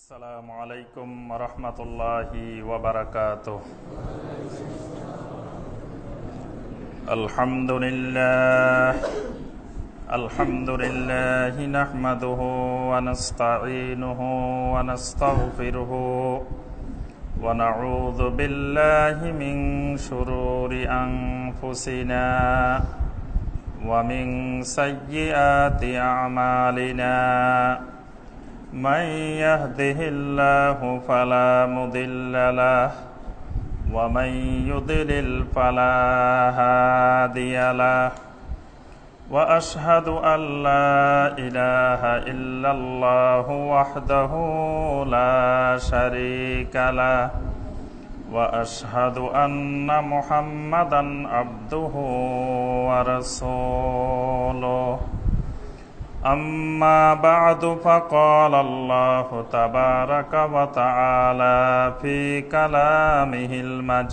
আসসালামু আলাইকুম ওয়া রাহমাতুল্লাহি ওয়া বারাকাতুহু। আলহামদুলিল্লাহি নাহমাদুহু ওয়া নাস্তাঈনুহু ওয়া নাস্তাগফিরুহু ওয়া নাউযু বিল্লাহি মিন শুরুরি আনফুসিনা ওয়া মিন সাইয়্যিআতি আ'মালিনা। من يهده الله فلا مضل له ومن يضلل فلا هادي له وأشهد أن لا إله إلا الله وحده لا شريك له وأشهد أن محمدا عبده ورسوله أما بعد فقال الله تبارك وتعالى في كلامه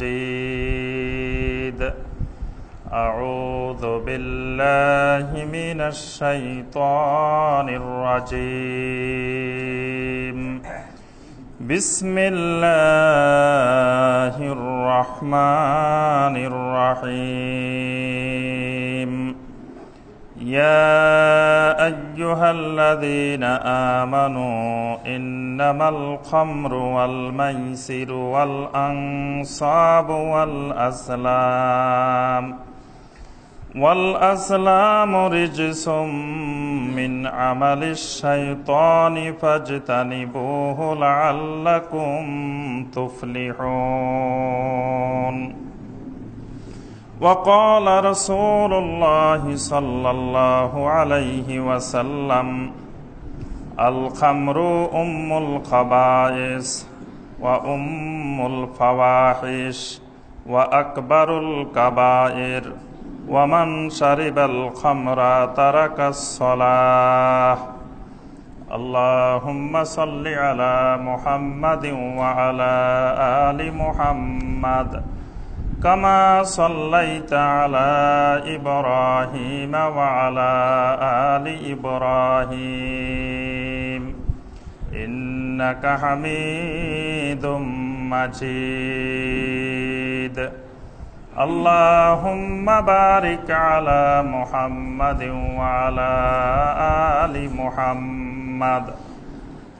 المجيد أعوذ بالله من الشيطان الرجيم بسم الله الرحمن الرحيم يا أيها الذين آمنوا إنما الخمر والميسر والأنصاب والأزلام رجس من عمل الشيطان فاجتنبوه لعلكم تفلحون وقال رسول الله صلى الله عليه وسلم الخمر أم الخبائث وأم الفواحش وأكبر الكبائر ومن شرب الخمر ترك الصلاة اللهم صل على محمد وعلى آل محمد كما صليت على إبراهيم وعلى آل إبراهيم إنك حميد مجيد اللهم بارك على محمد وعلى آل محمد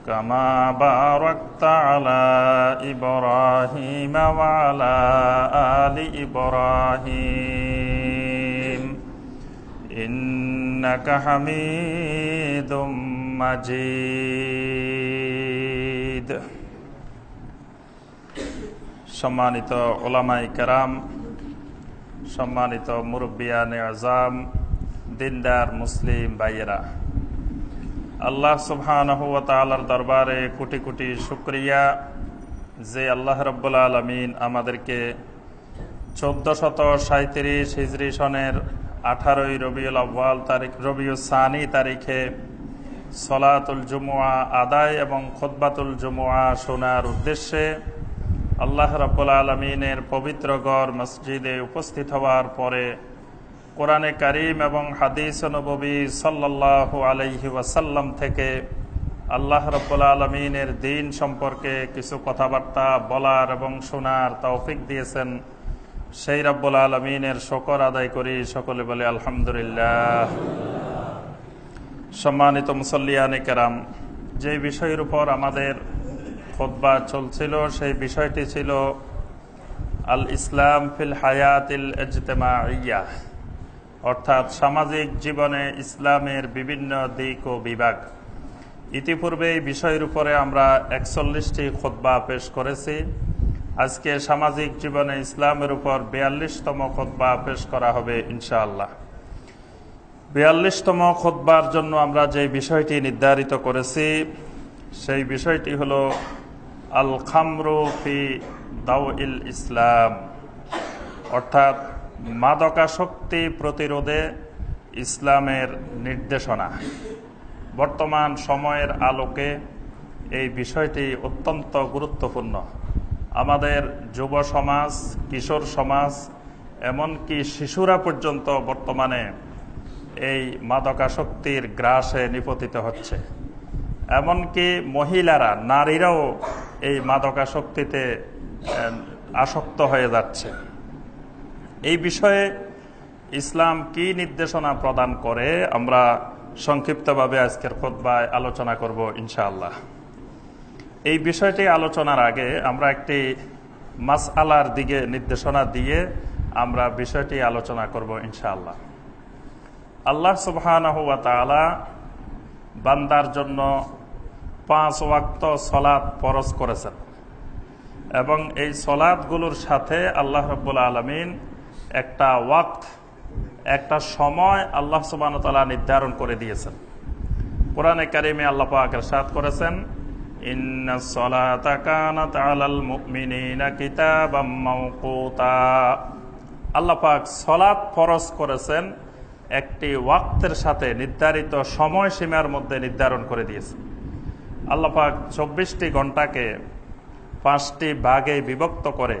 كما باركت على إبراهيم وعلى آل إبراهيم إنك حميد مجيد সম্মানিত উলামায়ে কেরাম, সম্মানিত মুরব্বিয়ানে আযম, দিনদার মুসলিম ভাইয়েরা, আল্লাহ সুবহানাহু ওয়া তাআলার দরবারে কোটি কোটি শুকরিয়া যে আল্লাহ রাব্বুল আলামিন আমাদেরকে 1437 হিজরি সনের 18 রবিউল আউয়াল তারিখ রবিউল সানি তারিখে সলাতুল জুমুআ আদায় এবং খুতবাতুল জুমুআ শোনার উদ্দেশ্যে আল্লাহ রাব্বুল আলামিনের পবিত্র ঘর মসজিদে উপস্থিত হওয়ার পরে কোরআনে কারীম এবং হাদিস নববী সাল্লাল্লাহু আলাইহি ওয়াসাল্লাম থেকে আল্লাহ রাব্বুল আলামিনের দ্বীন সম্পর্কে কিছু কথাবার্তা বলার এবং শোনার তৌফিক দিয়েছেন, সেই রাব্বুল আলামিনের শুকর আদায় করি। সকলে বলে আলহামদুলিল্লাহ। সম্মানিত মুসল্লিয়ানে কেরাম, যে বিষয়ের উপর আমাদের খুতবা চলছিল সেই বিষয়টি ছিল আল ইসলাম ফিল হায়াতিল ইজতিমাইয়া, অর্থাৎ সামাজিক জীবনে ইসলামের বিভিন্ন দিক ও বিভাগ। ইতিপূর্বে এই বিষয়ের উপরে আমরা 41টি খুতবা পেশ করেছি। আজকে সামাজিক জীবনে ইসলামের উপর 42তম খুতবা পেশ করা হবে ইনশাআল্লাহ। 42তম খুতবার জন্য আমরা যে বিষয়টি নির্ধারিত করেছি সেই বিষয়টি হলো আল খামরু ফি দাওইল ইসলাম, অর্থাৎ মাদকাসক্তি প্রতিরোধে ইসলামের নির্দেশনা। বর্তমান সময়ের আলোকে এই বিষয়টি অত্যন্ত গুরুত্বপূর্ণ। আমাদের যুব সমাজ, কিশোর সমাজ, এমনকি শিশুরা পর্যন্ত বর্তমানে এই মাদকাসক্তির গ্রাসে নিপতিত হচ্ছে এমনকি মহিলারা, নারীরাও এই মাদকাসক্তিতে আসক্ত হয়ে যাচ্ছে। এই বিষয়ে ইসলাম কি নির্দেশনা প্রদান করে আমরা সংক্ষিপ্তভাবে আজকের খুতবায় আলোচনা করব ইনশাআল্লাহ। এই বিষয়টি আলোচনার আগে আমরা একটি মাসআলার দিকে নির্দেশনা দিয়ে আমরা বিষয়টি আলোচনা করব ইনশাআল্লাহ। আল্লাহ সুবহানাহু ওয়া তাআলা বান্দার জন্য 5 ওয়াক্ত সালাত ফরজ করেছেন এবং এই সালাতগুলোর সাথে আল্লাহ রাব্বুল আলামিন একটা ওয়াক্ত, একটা সময় আল্লাহ সুবহানাহু ওয়া তাআলা নির্ধারণ করে দিয়েছেন। কোরআনে কারিমে আল্লাহ পাক ইরশাদ করেছেন, ইন্নাস সালাতা কানাত আলাল মুমিনিনা কিতাবাম মাওকুতা। আল্লাহ পাক সালাত ফরজ করেছেন একটি ওয়াক্তের সাথে, নির্ধারিত সময়সীমার মধ্যে নির্ধারণ করে দিয়েছেন। আল্লাহ পাক 24টি ঘন্টাকে 5টি ভাগে বিভক্ত করে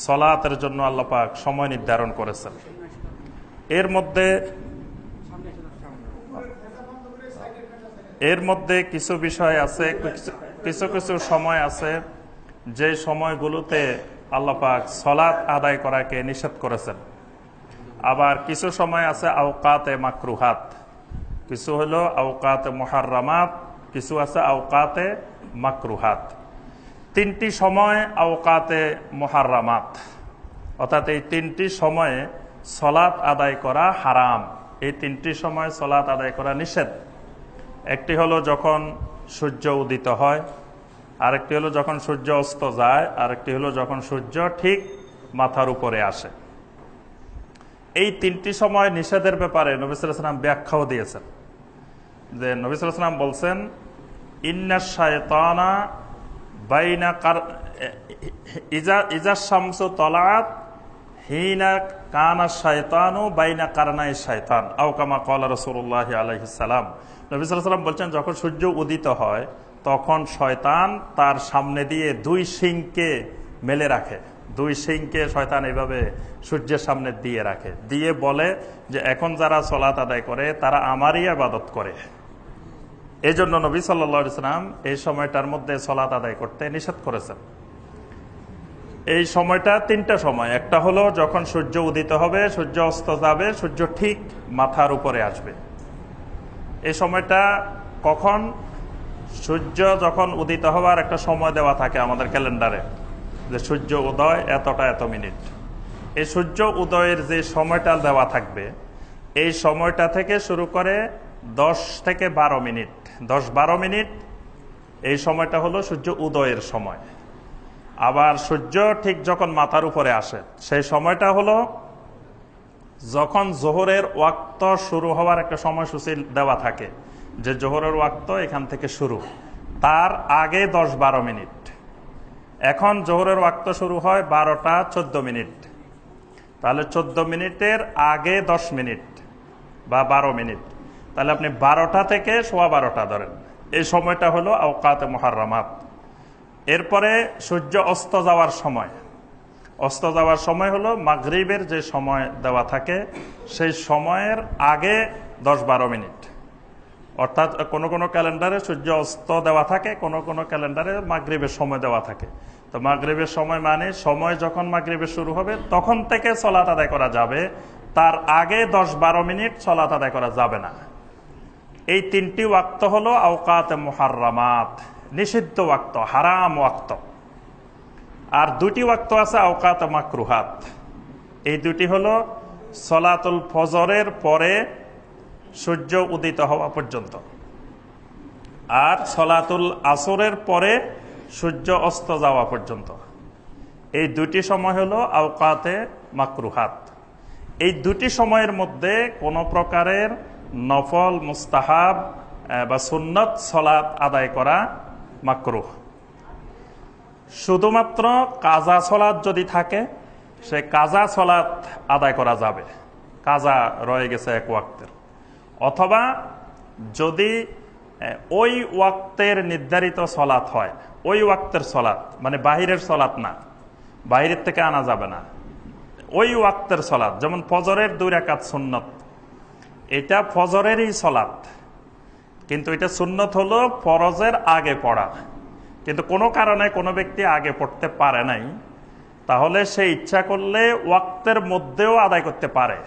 সালাতের জন্য আল্লাহ পাক সময় নির্ধারণ করেছেন। এর মধ্যে কিছু বিষয় আছে, কিছু সময় আছে যে সময়গুলোতে আল্লাহ পাক সালাত আদায় করাকে নিষেধ করেছেন। আবার কিছু সময় আছে আওকাতে মাকরুহাত, কিছু হলো আওকাতে মুহাররামাত, কিছু আছে আওকাতে মাকরুহাত। 3টি সময় আওকাতে মুহাররামাত, অর্থাৎ এই 3টি সময়ে সালাত আদায় করা হারাম। এই 3টি সময় সালাত আদায় করা নিষেধ। একটি হলো যখন সূর্য উদিত হয়, আরেকটি হলো যখন সূর্য অস্ত যায়, আরেকটি হলো যখন সূর্য ঠিক মাথার উপরে আসে। এই 3টি সময় নিষেধের ব্যাপারে নবী সাল্লাল্লাহু আলাইহি ওয়াসাল্লাম ব্যাখ্যাও দিয়েছেন। যে নবী সাল্লাল্লাহু আলাইহি ওয়াসাল্লাম বলছেন, ইন্নাশ শায়তানা বাইনা ইজা শামসু তলাআত হিনা কানা শায়তানু বাইনা কারনাই শায়তান আও কামা ক্বালা রাসূলুল্লাহ আলাইহিস সালাম। নবী সাল্লাল্লাহু আলাইহি ওয়াসাল্লাম বলছেন, যখন সূর্য উদিত হয় তখন শয়তান তার সামনে দিয়ে 2 শিংকে মেলে রাখে। 2 শিংকে শয়তান এইভাবে সূর্যের সামনে দিয়ে রাখে, দিয়ে বলে যে এখন যারা সালাত আদায় করে তারা আমারই ইবাদত করে। এই জন্য নবী সাল্লাল্লাহু আলাইহি ওয়াসাল্লাম এই সময়টার মধ্যে সালাত আদায় করতে নিষেধ করেছেন। এই সময়টা 3টা সময়। একটা হলো যখন সূর্য উদিত হবে, সূর্য অস্ত যাবে, সূর্য ঠিক মাথার উপরে আসবে। এই সময়টা কখন? সূর্য যখন উদিত হবার একটা সময় দেওয়া থাকে আমাদের ক্যালেন্ডারে, যে সূর্য উদয় এতটা এত মিনিট। এই সূর্য উদয়ের যে সময়টা দেওয়া থাকবে, এই সময়টা থেকে শুরু করে 10 থেকে 12 মিনিট, 10-12 মিনিট এই সময়টা হলো সূর্য উদয়ের সময়। আবার সূর্য ঠিক যখন মাথার উপরে আসে সেই সময়টা হলো যখন জোহরের ওয়াক্ত শুরু হওয়ার একটা সময়সূচি দেওয়া থাকে, যে জোহরের ওয়াক্ত এখান থেকে শুরু, তার আগে 10-12 মিনিট। এখন জোহরের ওয়াক্ত শুরু হয় 12টা 14 মিনিট, তাহলে 14 মিনিটের আগে 10 মিনিট বা 12 মিনিট, তাহলে আপনি 12টা থেকে 12:15 ধরেন। এই সময়টা হলো আওকাতে মুহাররামাত। এরপরে সূর্য অস্ত যাওয়ার সময়, অস্ত যাওয়ার সময় হলো মাগরিবের যে সময় দেওয়া থাকে, সেই সময়ের আগে 10-12 মিনিট। অর্থাৎ কোনো কোনো ক্যালেন্ডারে সূর্য অস্ত দেওয়া থাকে, কোনো কোনো ক্যালেন্ডারে মাগরিবের সময় দেওয়া থাকে। তো মাগরিবের সময় মানে সময় যখন মাগরিবের শুরু হবে তখন থেকে সালাত আদায় করা যাবে, তার আগে 10-12 মিনিট সালাত আদায় করা যাবে না। এই 3টি ওয়াক্ত হলো আওকাতে মুহাররামাত, নিষিদ্ধ ওয়াক্ত, হারাম ওয়াক্ত। আর 2টি ওয়াক্ত আছে আওকাতে মাকরুহাত। এই 2টি হলো সালাতুল ফজরের পরে সূর্য উদিত হওয়া পর্যন্ত, আর সালাতুল আসরের পরে সূর্য অস্ত যাওয়া পর্যন্ত। এই 2টি সময় হলো আওকাতে মাকরুহাত। এই 2টি সময়ের মধ্যে কোনো প্রকারের নফল, মুস্তাহাব বা সুন্নত সালাত আদায় করা মাকরুহ। শুধুমাত্র কাজা সালাত যদি থাকে, সে কাজা সালাত আদায় করা যাবে, কাজা রয়ে গেছে এক ওয়াক্তের। অথবা যদি ওই ওয়াক্তের নির্ধারিত সালাত হয়, ওই ওয়াক্তের সালাত মানে বাহিরের সালাত না, বাহিরের থেকে আনা যাবে না, ওই ওয়াক্তের সালাত, যেমন ফজরের 2 রাকাত সুন্নত, এটা ফজরেরই সালাত, কিন্তু এটা সুন্নত হলো ফরজের আগে পড়া। কিন্তু কোনো কারণে কোনো ব্যক্তি আগে পড়তে পারে নাই, তাহলে সে ইচ্ছা করলে ওয়াক্তের মধ্যেও আদায় করতে পারে।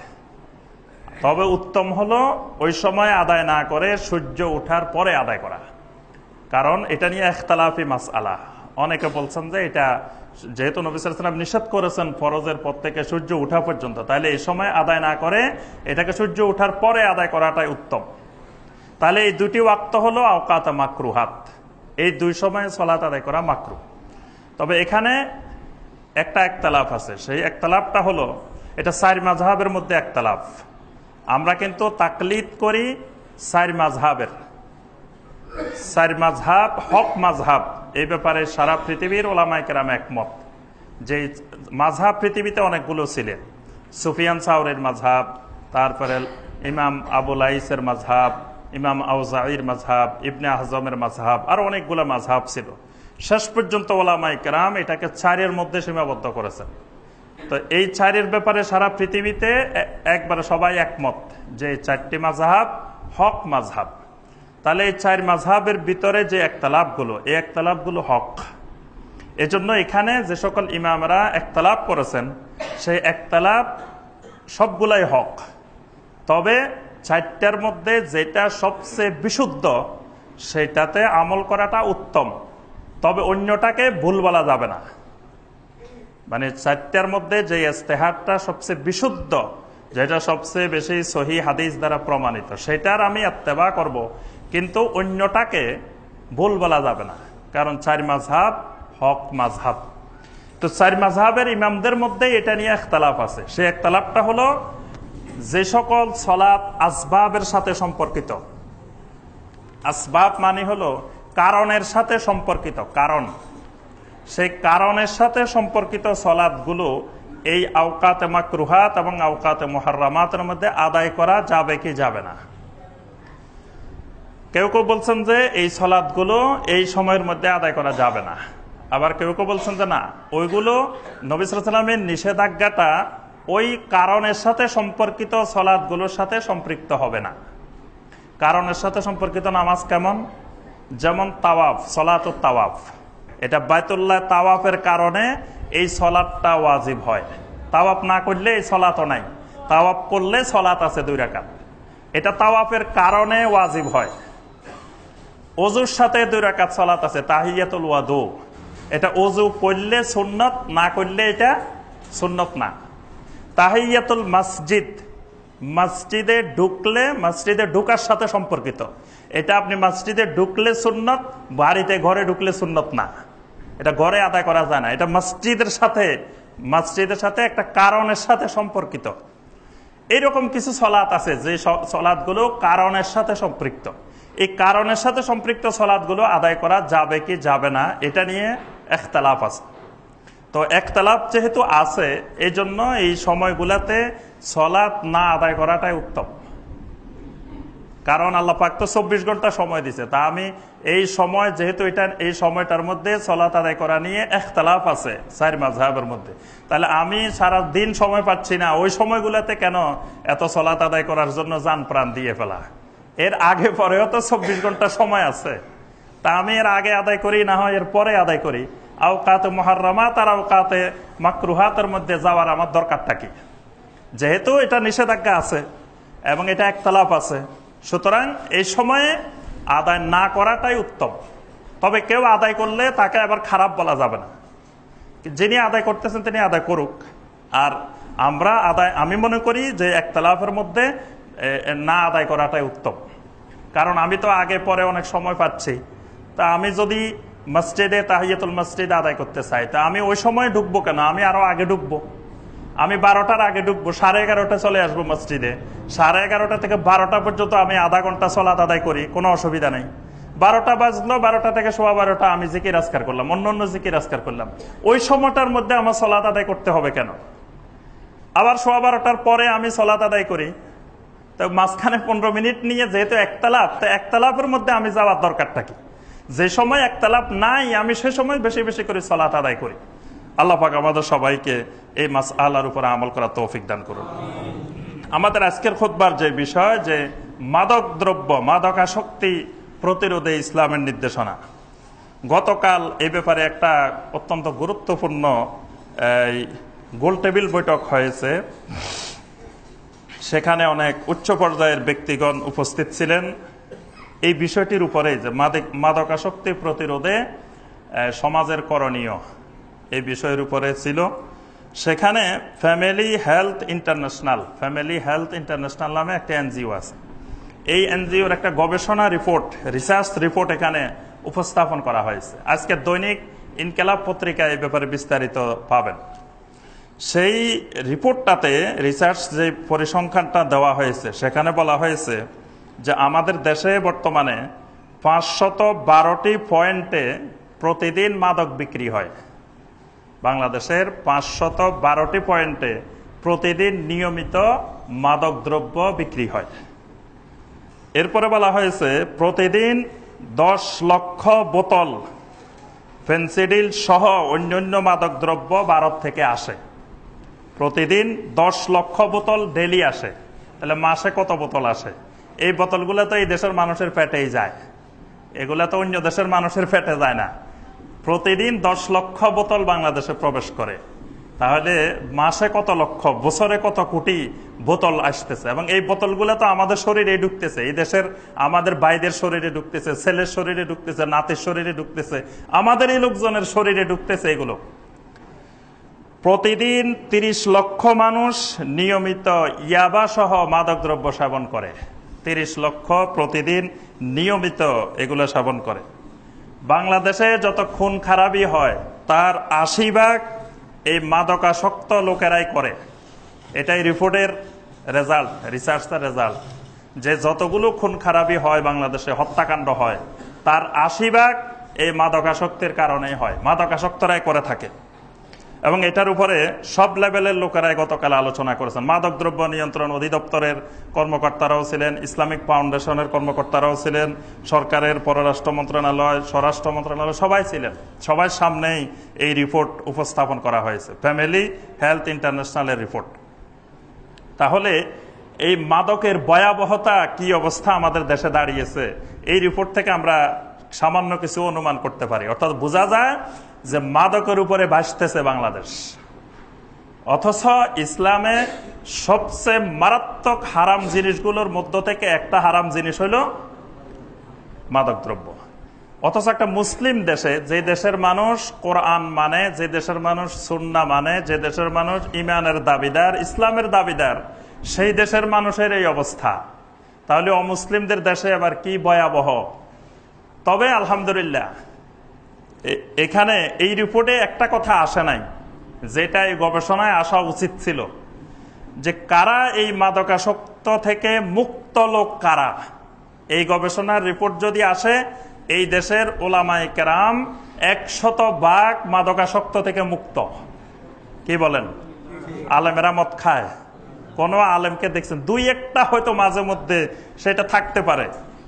তবে উত্তম হলো ওই সময় আদায় না করে সূর্য ওঠার পরে আদায় করা, কারণ এটা নিয়ে ইখতিলাফি মাসআলা। অনেকে বলছেন যে এটা যেহেতু নবী সাল্লাল্লাহু আলাইহি ওয়াসাল্লাম নিষেধ করেছেন ফরজের পর থেকে সূর্য ওঠা পর্যন্ত, তাহলে এই সময় আদায় না করে এটাকে সূর্য ওঠার পরে আদায় করাটাই উত্তম। তাহলে এই দুটি ওয়াক্ত হলো আওকাত মাকরুহাত, এই দুই সময়ে সালাত আদায় করা মাকরুহ। তবে এখানে একটা ইখতিলাফ আছে, সেই ইখতিলাফটা হলো এটা চার মাযহাবের মধ্যে ইখতিলাফ। আমরা কিন্তু তাকলিদ করি চার মাযহাবের, চার মাযহাব হক মাযহাব। এই ব্যাপারে সারা পৃথিবীর উলামায়ে কেরাম একমত যে মাযহাব পৃথিবীতে অনেকগুলো ছিলেন। সুফিয়ান সাওরীর মাযহাব, তারপরে ইমাম আবু লাইসের মাযহাব, ইমাম আউজাঈর মাযহাব, ইবনে আহজমের মাযহাব, আর অনেকগুলো মাযহাব ছিল। শেষ পর্যন্ত উলামায়ে কেরাম এটাকে চারের মধ্যে সীমাবদ্ধ করেছেন। তো এই চারের ব্যাপারে সারা পৃথিবীতে একবারে সবাই একমত যে চারটি মাযহাব হক মাযহাব। তাহলে এই চার মাযহাবের ভিতরে যে ইখতিলাফগুলো, এই ইখতিলাফগুলো হক। এজন্য এখানে যে সকল ইমামরা ইখতিলাফ করেছেন সেই ইখতিলাফ সবগুলাই হক। তবে চারটার মধ্যে যেটা সবচেয়ে বিশুদ্ধ সেটাতে আমল করাটা উত্তম, তবে অন্যটাকে ভুল বলা যাবে না। মানে চারটার মধ্যে যে ইজতিহাদটা সবচেয়ে বিশুদ্ধ, যেটা সবচেয়ে বেশি সহিহ হাদিস দ্বারা প্রমাণিত, সেটার আমি ইত্তেবা করব, কিন্তু অন্যটাকে ভুল বলা যাবে না, কারণ চার মাযহাব হক মাযহাব। তো চার মাযহাবের ইমামদের মধ্যে এটা নিয়ে ইখতিলাফ আছে। সেই ইখতিলাফটা হলো যে সকল সালাত আসবাবের সাথে সম্পর্কিত। আসবাব মানে হলো কারণের সাথে সম্পর্কিত, কারণ। সেই কারণের সাথে সম্পর্কিত সালাতগুলো এই আওকাতে মাকরুহাত এবং আওকাতে মুহাররামাতের মধ্যে আদায় করা যাবে কি যাবে না। কেউ কেউ বলছেন যে এই সালাতগুলো এই সময়ের মধ্যে আদায় করা যাবে না, আবার কেউ কেউ বলছেন যে না, ওইগুলো নবী সাল্লাল্লাহু আলাইহি ওয়াসাল্লামের নিষেধাজ্ঞাটা ওই কারণের সাথে সম্পর্কিত সালাতগুলোর সাথে সম্পৃক্ত হবে না। কারণের সাথে সম্পর্কিত নামাজ কেমন? যেমন তাওয়াফ, সালাতুত তাওয়াফ, এটা বাইতুল্লাহ তাওয়াফের কারণে এই সালাতটা ওয়াজিব হয়। তাওয়াফ না করলে এই সালাতও নাই, তাওয়াফ করলে সালাত আছে 2 রাকাত, এটা তাওয়াফের কারণে ওয়াজিব হয়। ওযুর সাথে 2 রাকাত সালাত আছে, তাহিয়াতুল ওয়াদু, এটা ওযু করলে সুন্নত, না করলে এটা সুন্নত না। তাহিয়াতুল মসজিদ, মসজিদে ঢুকলে, মসজিদে ঢুকার সাথে সম্পর্কিত, এটা আপনি মসজিদে ঢুকলে সুন্নত, বাড়িতে ঘরে ঢুকলে সুন্নত না, এটা ঘরে আদায় করা যায় না। এটা মসজিদের সাথে একটা কারণের সাথে সম্পর্কিত। এইরকম কিছু সালাত আছে যে সালাতগুলো কারণের সাথে সম্পৃক্ত। এই কারণের সাথে সম্পৃক্ত সালাতগুলো আদায় করা যাবে কি যাবে না, এটা নিয়ে ইখতিলাফ আছে। তো ইখতিলাফ যেহেতু আছে, এই জন্য এই সময়গুলোতে সালাত না আদায় করাটাই উত্তম। কারণ আল্লাহ পাক তো 24 ঘন্টা সময় দিছে, তা আমি এই সময় যেহেতু এটা এই সময়টার মধ্যে সালাত আদায় করা নিয়ে ইখতিলাফ আছে চার মাযহাবের মধ্যে, তাহলে আমি সারা দিন সময় পাচ্ছি না, ওই সময়গুলোতে কেন এত সালাত আদায় করার জন্য জান প্রাণ দিয়ে ফেলা? এর আগে পরেও তো 24 ঘন্টা সময় আছে, তা আমি এর আগে আদায় করি, না হয় এর পরে আদায় করি। আওকাতে মুহাররামাত আর আওকাতে মাকরুহাতের মধ্যে যাওয়ার আমার দরকারটা কি? যেহেতু এটা নিষেধাজ্ঞা আছে এবং এটা ইখতিলাফ আছে, সুতরাং এই সময়ে আদায় না করাটাই উত্তম। তবে কেউ আদায় করলে তাকে আবার খারাপ বলা যাবে না, যিনি আদায় করতেছেন তিনি আদায় করুক। আর আমি মনে করি যে ইখতিলাফের মধ্যে না আদায় করাটাই উত্তম, কারণ আমি তো আগে পরে অনেক সময় পাচ্ছি। তা আমি যদি মসজিদে তাহিয়াতুল মসজিদ আদায় করতে চাই, তা আমি ওই সময় ঢুকবো কেন? আমি আরো আগে ঢুকবো, আমি 12টার আগে ঢুকবো, 11:30 চলে আসবো মসজিদে। 11:30 থেকে 12টা পর্যন্ত আমি আধা ঘন্টা সালাত আদায় করি, কোনো অসুবিধা নেই। 12টা বাজলো, 12টা থেকে 12:15 আমি জিকির আজকার করলাম, অন্য জিকির আজকার করলাম। ওই সময়টার মধ্যে আমার সালাত আদায় করতে হবে কেন? আবার 12:15 পরে আমি সালাত আদায় করি, তো মাঝখানে 15 মিনিট নিয়ে যেহেতু ইখতিলাফ, তো ইখতিলাফের মধ্যে আমি যাওয়ার দরকারটা কি? যে সময় ইখতিলাফ নাই আমি সে সময় বেশি বেশি করে সালাত আদায় করি। আল্লাহ পাক আমাদের সবাইকে এই মাসআলার উপর আমল করার তৌফিক দান করুন। আমাদের আজকের খুতবার যে বিষয়, যে মাদক দ্রব্য, মাদকাসক্তি প্রতিরোধে ইসলামের নির্দেশনা। গতকাল এই ব্যাপারে একটা অত্যন্ত গুরুত্বপূর্ণ গোলটেবিল বৈঠক হয়েছে। সেখানে অনেক উচ্চ পর্যায়ের ব্যক্তিগণ উপস্থিত ছিলেন। এই বিষয়টির উপরে যে মাদকাসক্তি প্রতিরোধে সমাজের করণীয়, এই বিষয়ের উপরে ছিল। সেখানে ফ্যামিলি হেলথ ইন্টারন্যাশনাল নামে একটা এনজিও আছে। এই এনজিওর একটা গবেষণা রিপোর্ট, রিসার্চ রিপোর্ট এখানে উপস্থাপন করা হয়েছে। আজকে দৈনিক ইনকেলাব পত্রিকায় এই ব্যাপারে বিস্তারিত পাবেন। সেই রিপোর্টটাতে রিসার্চ যে পরিসংখ্যানটা দেওয়া হয়েছে, সেখানে বলা হয়েছে যে আমাদের দেশে বর্তমানে 512টি পয়েন্টে প্রতিদিন মাদক বিক্রি হয়। বাংলাদেশের 512টি পয়েন্টে প্রতিদিন নিয়মিত মাদক দ্রব্য বিক্রি হয়। এরপরে বলা হয়েছে প্রতিদিন 10 লক্ষ বোতল ফেনসিডিল সহ অন্যান্য মাদক দ্রব্য ভারত থেকে আসে। প্রতিদিন 10 লক্ষ বোতল ডেলি আসে। তাহলে মাসে কত বোতল আসে? এই বোতলগুলো তো এই দেশের মানুষের পেটেই যায়, এগুলা তো অন্য দেশের মানুষের পেটে যায় না। প্রতিদিন 10 লক্ষ বোতল বাংলাদেশে প্রবেশ করে। তাহলে মাসে কত লক্ষ, বছরে কত কোটি বোতল আসতেছে। এবং এই বোতলগুলো তো আমাদের শরীরে ঢুকতেছে, এই দেশের আমাদের ভাইদের শরীরে ঢুকতেছে, ছেলের শরীরে ঢুকতেছে, নাতির শরীরে ঢুকতেছে, আমাদের এই লোকজনের শরীরে ঢুকতেছে। এগুলো প্রতিদিন 30 লক্ষ মানুষ নিয়মিত ইয়াবা সহ মাদক দ্রব্য সেবন করে। 30 লক্ষ প্রতিদিন নিয়মিত এগুলো সেবন করে। বাংলাদেশে যত খুন খারাপি হয় তার 80% এই মাদকাসক্ত লোকেরাই করে। এটাই রিপোর্টের রেজাল্ট, রিসার্চের রেজাল্ট, যে যতগুলো খুন খারাপি হয় বাংলাদেশে, হত্যাকাণ্ড হয়, তার 80% এই মাদকাসক্তির কারণেই হয়, মাদকাসক্তরাই করে থাকে। এবং এটার উপরে সব লেভেলের লোকেরাই গতকাল আলোচনা করেছেন। মাদক দ্রব্য নিয়ন্ত্রণ অধিদপ্তরের কর্মকর্তারাও ছিলেন, ইসলামিক ফাউন্ডেশনের কর্মকর্তারাও ছিলেন, সরকারের পররাষ্ট্র মন্ত্রণালয়, স্বরাষ্ট্র মন্ত্রণালয়, সবাই ছিলেন। সবার সামনেই এই রিপোর্ট উপস্থাপন করা হয়েছে, ফ্যামিলি হেলথ ইন্টারন্যাশনালের রিপোর্ট। তাহলে এই মাদকের ভয়াবহতা কি অবস্থা আমাদের দেশে দাঁড়িয়েছে, এই রিপোর্ট থেকে আমরা সামান্য কিছু অনুমান করতে পারি। অর্থাৎ বোঝা যায় যে মাদকের উপরে ভাসতেছে বাংলাদেশ। অথচ ইসলামে সবচেয়ে মারাত্মক হারাম জিনিসগুলোর মধ্য থেকে একটা হারাম জিনিস হইল মাদক দ্রব্য। অথচ একটা মুসলিম দেশে, যে দেশের মানুষ কোরআন মানে, যে দেশের মানুষ সুন্নাহ মানে, যে দেশের মানুষ ইমানের দাবিদার, ইসলামের দাবিদার, সেই দেশের মানুষের এই অবস্থা, তাহলে অমুসলিমদের দেশে আবার কি ভয়াবহ। তবে আলহামদুলিল্লাহ এখানে এই রিপোর্টে একটা কথা আসে নাই, যেটা এই গবেষণায় আসা উচিত ছিল, যে কারা এই মাদকাসক্ত থেকে মুক্ত লোক কারা। এই গবেষণার রিপোর্ট যদি আসে, এই দেশের ওলামায়ে কেরাম 100% মাদকাসক্ত থেকে মুক্ত। কি বলেন? আলেমেরা মদ খায়? কোন আলেমকে দেখছেন? 2-1টা হয়তো মাঝে মধ্যে সেটা থাকতে পারে,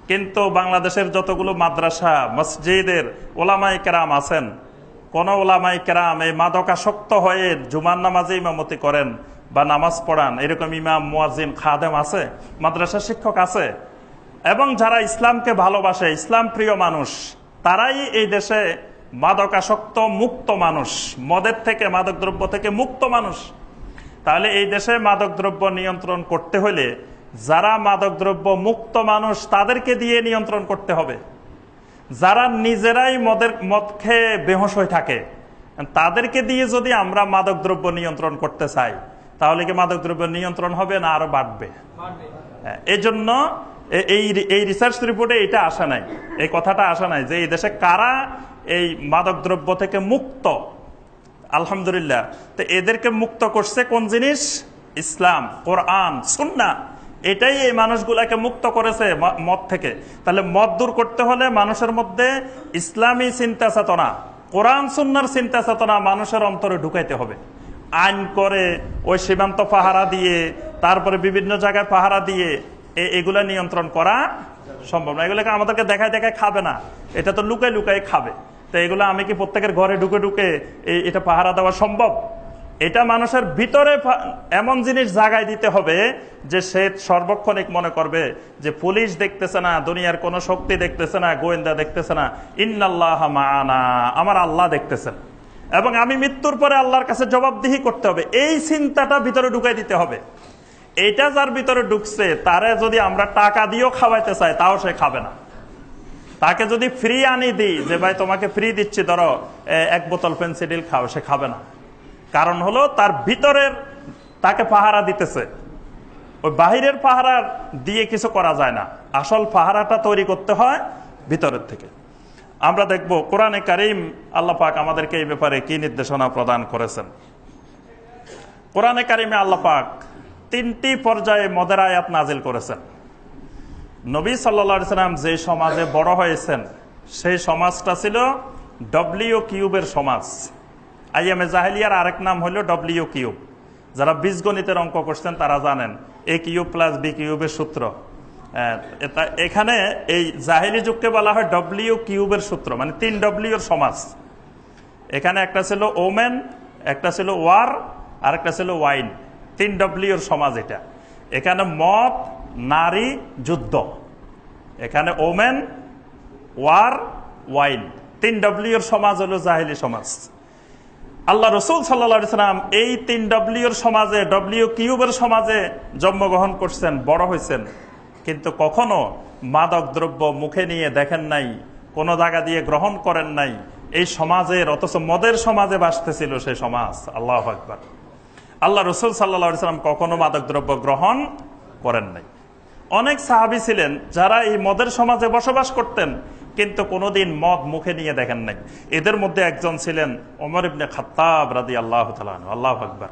কিন্তু বাংলাদেশের যতগুলো মাদ্রাসা মসজিদের ওলামায়ে কেরাম আছেন, কোন ওলামায়ে কেরাম এই মাদকাসক্ত হয়ে জুমার নামাজে ইমামতি করেন বা নামাজ পড়ান এরকম ইমাম, মুয়াজ্জিন, খাদেম আছে? মাদ্রাসা শিক্ষক আছে? এবং যারা ইসলামকে ভালোবাসে, ইসলাম প্রিয় মানুষ, তারাই এই দেশে মাদকাসক্ত মুক্ত মানুষ, মদের থেকে, মাদকদ্রব্য থেকে মুক্ত মানুষ। তাহলে এই দেশে মাদকদ্রব্য নিয়ন্ত্রণ করতে হলে যারা মাদকদ্রব্য মুক্ত মানুষ তাদেরকে দিয়ে নিয়ন্ত্রণ করতে হবে। যারা নিজেরাই মদ খেয়ে বেহুঁশ হয়ে থাকে তাদেরকে দিয়ে যদি আমরা মাদকদ্রব্য নিয়ন্ত্রণ করতে চাই, তাহলে কি মাদকদ্রব্য নিয়ন্ত্রণ হবে না আরো বাড়বে? এই জন্য এই রিসার্চ রিপোর্টে এটা আসা নাই, এই কথাটা আসা নাই যে এই দেশে কারা এই মাদকদ্রব্য থেকে মুক্ত। আলহামদুলিল্লাহ। তো এদেরকে মুক্ত করছে কোন জিনিস? ইসলাম, কোরআন, সুন্নাহ। এটাই এই মানুষগুলাকে মুক্ত করেছে মদ থেকে। তাহলে মদ দূর করতে হলে মানুষের মধ্যে ইসলামী চিন্তা চেতনা, কোরআন সুন্নাহর চিন্তা চেতনা মানুষের অন্তরে ঢুকাইতে হবে। আইন করে ওই সীমান্ত পাহারা দিয়ে, তারপরে বিভিন্ন জায়গায় পাহারা দিয়ে এগুলা নিয়ন্ত্রণ করা সম্ভব না। এগুলোকে আমাদেরকে দেখায় দেখায় খাবে না, এটা তো লুকায় লুকায় খাবে। তো এগুলো আমি কি প্রত্যেকের ঘরে ঢুকে ঢুকে এটা পাহারা দেওয়া সম্ভব? এটা মানুষের ভিতরে এমন জিনিস জাগায় দিতে হবে যে সে সর্বক্ষণিক মনে করবে যে পুলিশ দেখতেছে না, দুনিয়ার কোন শক্তি দেখতেছে না, গোয়েন্দা দেখতেছে না, ইন্নাল্লাহ মাআনা, আমার আল্লাহ দেখতেছেন এবং আমি মৃত্যুর পরে আল্লাহর কাছে জবাবদিহি করতে হবে। এই চিন্তাটা ভিতরে ঢুকাই দিতে হবে। এইটা যার ভিতরে ঢুকছে তারে যদি আমরা টাকা দিয়েও খাওয়াইতে চাই তাও সে খাবে না। তাকে যদি ফ্রি আনি দিই যে ভাই তোমাকে ফ্রি দিচ্ছি, ধরো 1 বোতল ফেন্সিডিল খাও, সে খাবে না। কারণ হলো তার ভিতরের তাকে পাহারা দিতেছে। ওই বাহিরের পাহারা দিয়ে কিছু করা যায় না, আসল পাহারাটা তৈরি করতে হয় ভিতরের থেকে। আমরা দেখব কোরআনে কারীম আল্লাহ পাক আমাদেরকে এই ব্যাপারে কি নির্দেশনা প্রদান করেছেন। কোরআনে কারীমে আল্লাহ পাক 3টি পর্যায়ে মদের আয়াত নাজিল করেছেন। নবী সাল্লাল্লাহু আলাইহি সাল্লাম যে সমাজে বড় হয়েছেন সেই সমাজটা ছিল ডব্লিউ কিউবের সমাজ। আইয়ামে জাহেলিয়ার আরেক নাম হলো ডব্লিউ কিউব। যারা বীজগণিতের অঙ্ক করছেন তারা জানেন এ কিউব প্লাস বি কিউবের সূত্র। এখানে এই জাহেলি যুগকে বলা হয় ডব্লিউ কিউবের সূত্র, মানে 3 ডব্লিউর সমাজ। এখানে একটা ছিল ওমেন, একটা ছিল ওয়ার, আর একটা ছিল ওয়াইন। 3 ডব্লিউর সমাজ এটা। এখানে মদ, নারী, যুদ্ধ। এখানে ওমেন, ওয়ার, ওয়াইন, 3 ডব্লিউর সমাজ হলো জাহেলি সমাজ। আল্লাহ রসুল সাল্লাল্লাহু আলাইহি সাল্লাম এই 3 ডব্লিউর সমাজে, ডব্লিউ কিউবের সমাজে জন্মগ্রহণ করছেন, বড় হয়েছেন, কিন্তু কখনো মাদক দ্রব্য মুখে নিয়ে দেখেন নাই, কোনো জায়গা দিয়ে গ্রহণ করেন নাই। এই সমাজের, অথচ মদের সমাজে বাসতেছিল সেই সমাজ। আল্লাহু আকবার। আল্লাহ রসুল সাল্লাল্লাহু আলাইহি সাল্লাম কখনো মাদক দ্রব্য গ্রহণ করেন নাই। অনেক সাহাবী ছিলেন যারা এই মদের সমাজে বসবাস করতেন, কিন্তু কোনোদিন মদ মুখে নিয়ে দেখেন নাই। এদের মধ্যে একজন ছিলেন ওমর ইবনে খাত্তাব রাদিয়াল্লাহু তাআলা আনহু। আল্লাহু আকবার।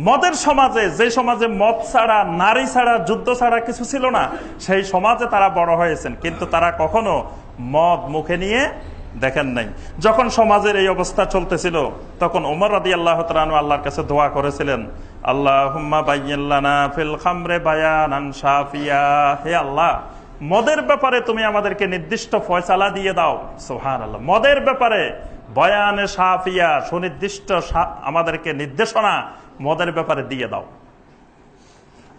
মদের সমাজে, যে সমাজে মদ ছাড়া, নারী ছাড়া, যুদ্ধ ছাড়া কিছু ছিল না, সেই সমাজে তারা বড় হয়েছেন, কিন্তু তারা কখনো মদ মুখে নিয়ে দেখেন নাই। যখন সমাজের এই অবস্থা চলতেছিল তখন ওমর রাদিয়াল্লাহু তাআলা আনহু আল্লাহর কাছে দোয়া করেছিলেন, আল্লাহুম্মা বায়্যিন লানা ফিল খামরে বায়ানান শাফিয়া। হে আল্লাহ, মদের ব্যাপারে তুমি আমাদেরকে নির্দিষ্ট ফয়সালা দিয়ে দাও। সুবহানাল্লাহ। মদের ব্যাপারে বয়ানে শাফিয়া, সুনির্দিষ্ট আমাদেরকে নির্দেশনা মদের ব্যাপারে দিয়ে দাও।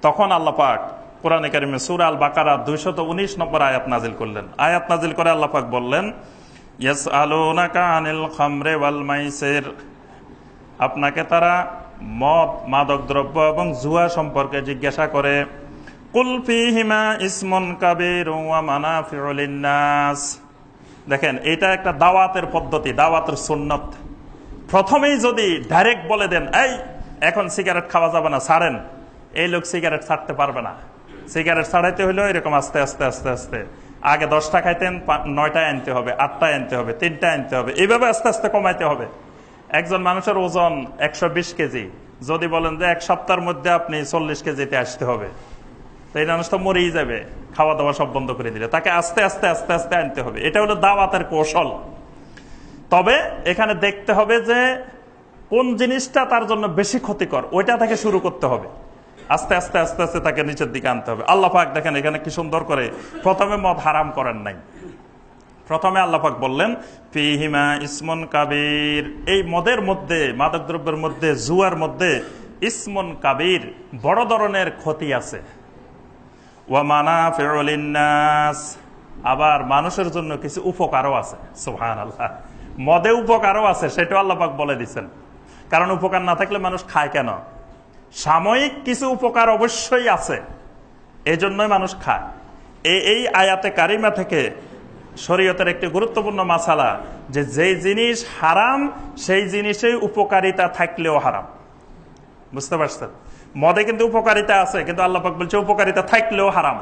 তখন আল্লাহ পাক কোরআনে কারিমে সূরা আল বাকারা 219 নম্বর আয়াত নাজিল করলেন। আয়াত নাজিল করে আল্লাহ পাক বললেন, ইয়াসআলুনাকা আনিল খামরে ওয়াল মাইসির। আপনাকে তারা মদ, মাদক দ্রব্য এবং জুয়া সম্পর্কে জিজ্ঞাসা করে। কুল ফীহিমা ইসমুন কাবীর ওয়া মানাফিউ লিন-নাস। দেখেন, এটা একটা দাওয়াতের পদ্ধতি, দাওয়াতের সুন্নাত। প্রথমেই যদি ডাইরেক্ট বলে দেন এই এখন সিগারেট খাওয়া যাবে না, ছাড়েন, এই লোক সিগারেট ছাড়তে পারবে না। সিগারেট ছাড়াইতে হইলেও এরকম আস্তে আস্তে আস্তে আস্তে, আগে 10টা খাইতেন, 9টায় আনতে হবে, 8টায় আনতে হবে, 3টায় আনতে হবে, এইভাবে আস্তে আস্তে কমাইতে হবে। একজন মানুষের ওজন 120 কেজি, যদি বলেন যে 1 সপ্তাহের মধ্যে আপনি 40 কেজিতে আসতে হবে, তো এই মানুষ তো মরেই যাবে, খাওয়া দাওয়া সব বন্ধ করে দিলে। তাকে আস্তে আস্তে আস্তে আস্তে আনতে হবে। এটা হলো দাওয়াতের কৌশল। তবে এখানে দেখতে হবে যে কোন জিনিসটা তার জন্য বেশি ক্ষতিকর, ওইটা থেকে শুরু করতে হবে। আস্তে আস্তে আস্তে আস্তে তাকে নিচের দিকে আনতে হবে। আল্লাহ পাক দেখেন এখানে কি সুন্দর করে প্রথমে মদ হারাম করেন নাই। প্রথমে আল্লাহ পাক বললেন ফীহিমা ইসমুন কাবীর। এই মদের মধ্যে, মাদক দ্রব্যের মধ্যে, জুয়ার মধ্যে ইসমুন কাবীর, বড় ধরনের ক্ষতি আছে। ওয়া মানাফিউ লিন-নাস, আবার মানুষের জন্য কিছু উপকারও আছে। সুবহানাল্লাহ। মদে উপকারও আছে, সেটাও আল্লাহ পাক বলে দিচ্ছেন। কারণ উপকার না থাকলে মানুষ খায় কেন? সাময়িক কিছু উপকার অবশ্যই আছে, এই জন্যই মানুষ খায়। এই আয়াতে কারিমা থেকে শরীয়তের একটি গুরুত্বপূর্ণ মাসালা, যে যেই জিনিস হারাম সেই জিনিসেই উপকারিতা থাকলেও হারাম। বুঝতে পারছেন? মদে কিন্তু উপকারিতা আছে, কিন্তু আল্লাহ পাক বলছে উপকারিতা থাকলেও হারাম,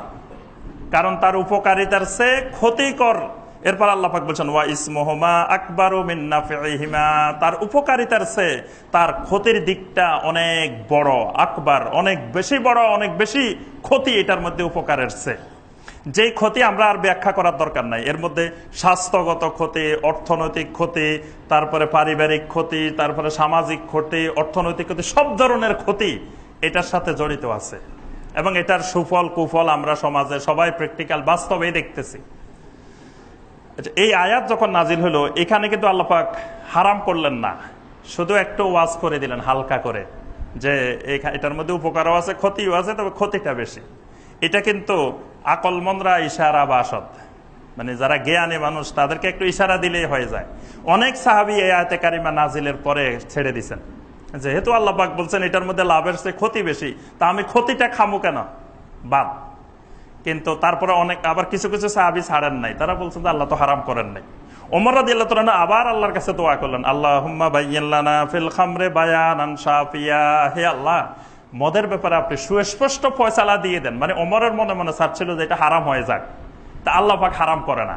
কারণ তার উপকারিতার চেয়ে ক্ষতিকর। এরপর আল্লাহ পাক বলছেন ওয়া ইসমুহুমা আকবারু মিন নাফিহিমা, তার উপকারিতার চেয়ে তার ক্ষতির দিকটা অনেক বড়, আকবার, অনেক বেশি বড়, অনেক বেশি ক্ষতি এটার মধ্যে উপকারের চেয়ে। যেই ক্ষতি আমরা আর ব্যাখ্যা করার দরকার নাই। এর মধ্যে স্বাস্থ্যগত ক্ষতি, অর্থনৈতিক ক্ষতি, তারপরে পারিবারিক ক্ষতি, তারপরে সামাজিক ক্ষতি, অর্থনৈতিক ক্ষতি, সব ধরনের ক্ষতি এটার সাথে জড়িত আছে। এবং এটার সুফল কুফল আমরা সমাজে সবাই প্র্যাকটিক্যাল বাস্তবেই দেখতেছি। এই আয়াত যখন নাজিল হলো, এখানে কিন্তু আল্লাহ পাক হারাম করলেন না, শুধু একটু ওয়াজ করে দিলেন হালকা করে, যে এটার মধ্যে উপকারও আছে ক্ষতিও আছে, তবে ক্ষতিটা বেশি। এটা কিন্তু আকলমনরা ইশারা বা আসদ, মানে যারা জ্ঞানী মানুষ তাদেরকে একটু ইশারা দিলেই হয়ে যায়। অনেক সাহাবী এই আয়াতে কারিমা নাজিলের পরে ছেড়ে দিছেন, যেহেতু আল্লাহ পাক বলছেন এটার মধ্যে লাভের চেয়ে ক্ষতি বেশি, তা আমি ক্ষতিটা খামু কেন, বাদ। কিন্তু তারপরে অনেক আবার কিছু কিছু সাহাবী ছাড়েন নাই, তারা বলছেন যে আল্লাহ তো হারাম করেন নাই। ওমর রাদিয়াল্লাহু তাআলা আবার আল্লাহর কাছে দোয়া করলেন, আল্লাহুম্মা বাইয়িন লানা ফিল খামরি বায়ানান শাফিয়া, হে আল্লাহ মদের ব্যাপারে আপনি সুস্পষ্ট ফয়সালা দিয়ে দেন। মানে ওমরের মনে মনে চাচ্ছিল যে এটা হারাম হয়ে যাক, তা আল্লাহ পাক হারাম করে না।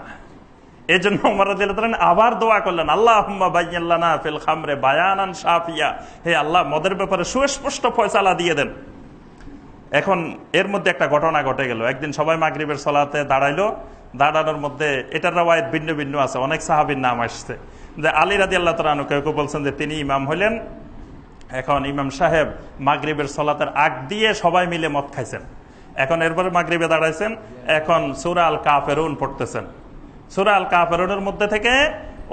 এই জন্য ওমর রাদিয়াল্লাহু তাআলা আবার দোয়া করলেন, আল্লাহুম্মা বাইয়িন লানা ফিল খামরি বায়ানান শাফিয়া, হে আল্লাহ মদের ব্যাপারে সুস্পষ্ট ফয়সালা দিয়ে দেন। এখন এর মধ্যে একটা ঘটনা ঘটে গেল। একদিন সবাই মাগরিবের সালাতে দাঁড়াইলো, দাঁড়ানোর মধ্যে এটার রাওয়ায়াত ভিন্ন ভিন্ন আছে, অনেক সাহাবীর নাম আসছে, যে আলী রাদিয়াল্লাহু তাআলা আনহু কেউ কেউ বলছেন যে তিনি ইমাম হইলেন। এখন ইমাম সাহেব মাগরিবের সালাতের আগ দিয়ে সবাই মিলে মদ খাইছেন। এখন এরপরে মাগরিবে দাঁড়াইছেন, এখন সূরা আল কাফিরুন পড়তেছেন। সূরা আল কাফিরুনের মধ্যে থেকে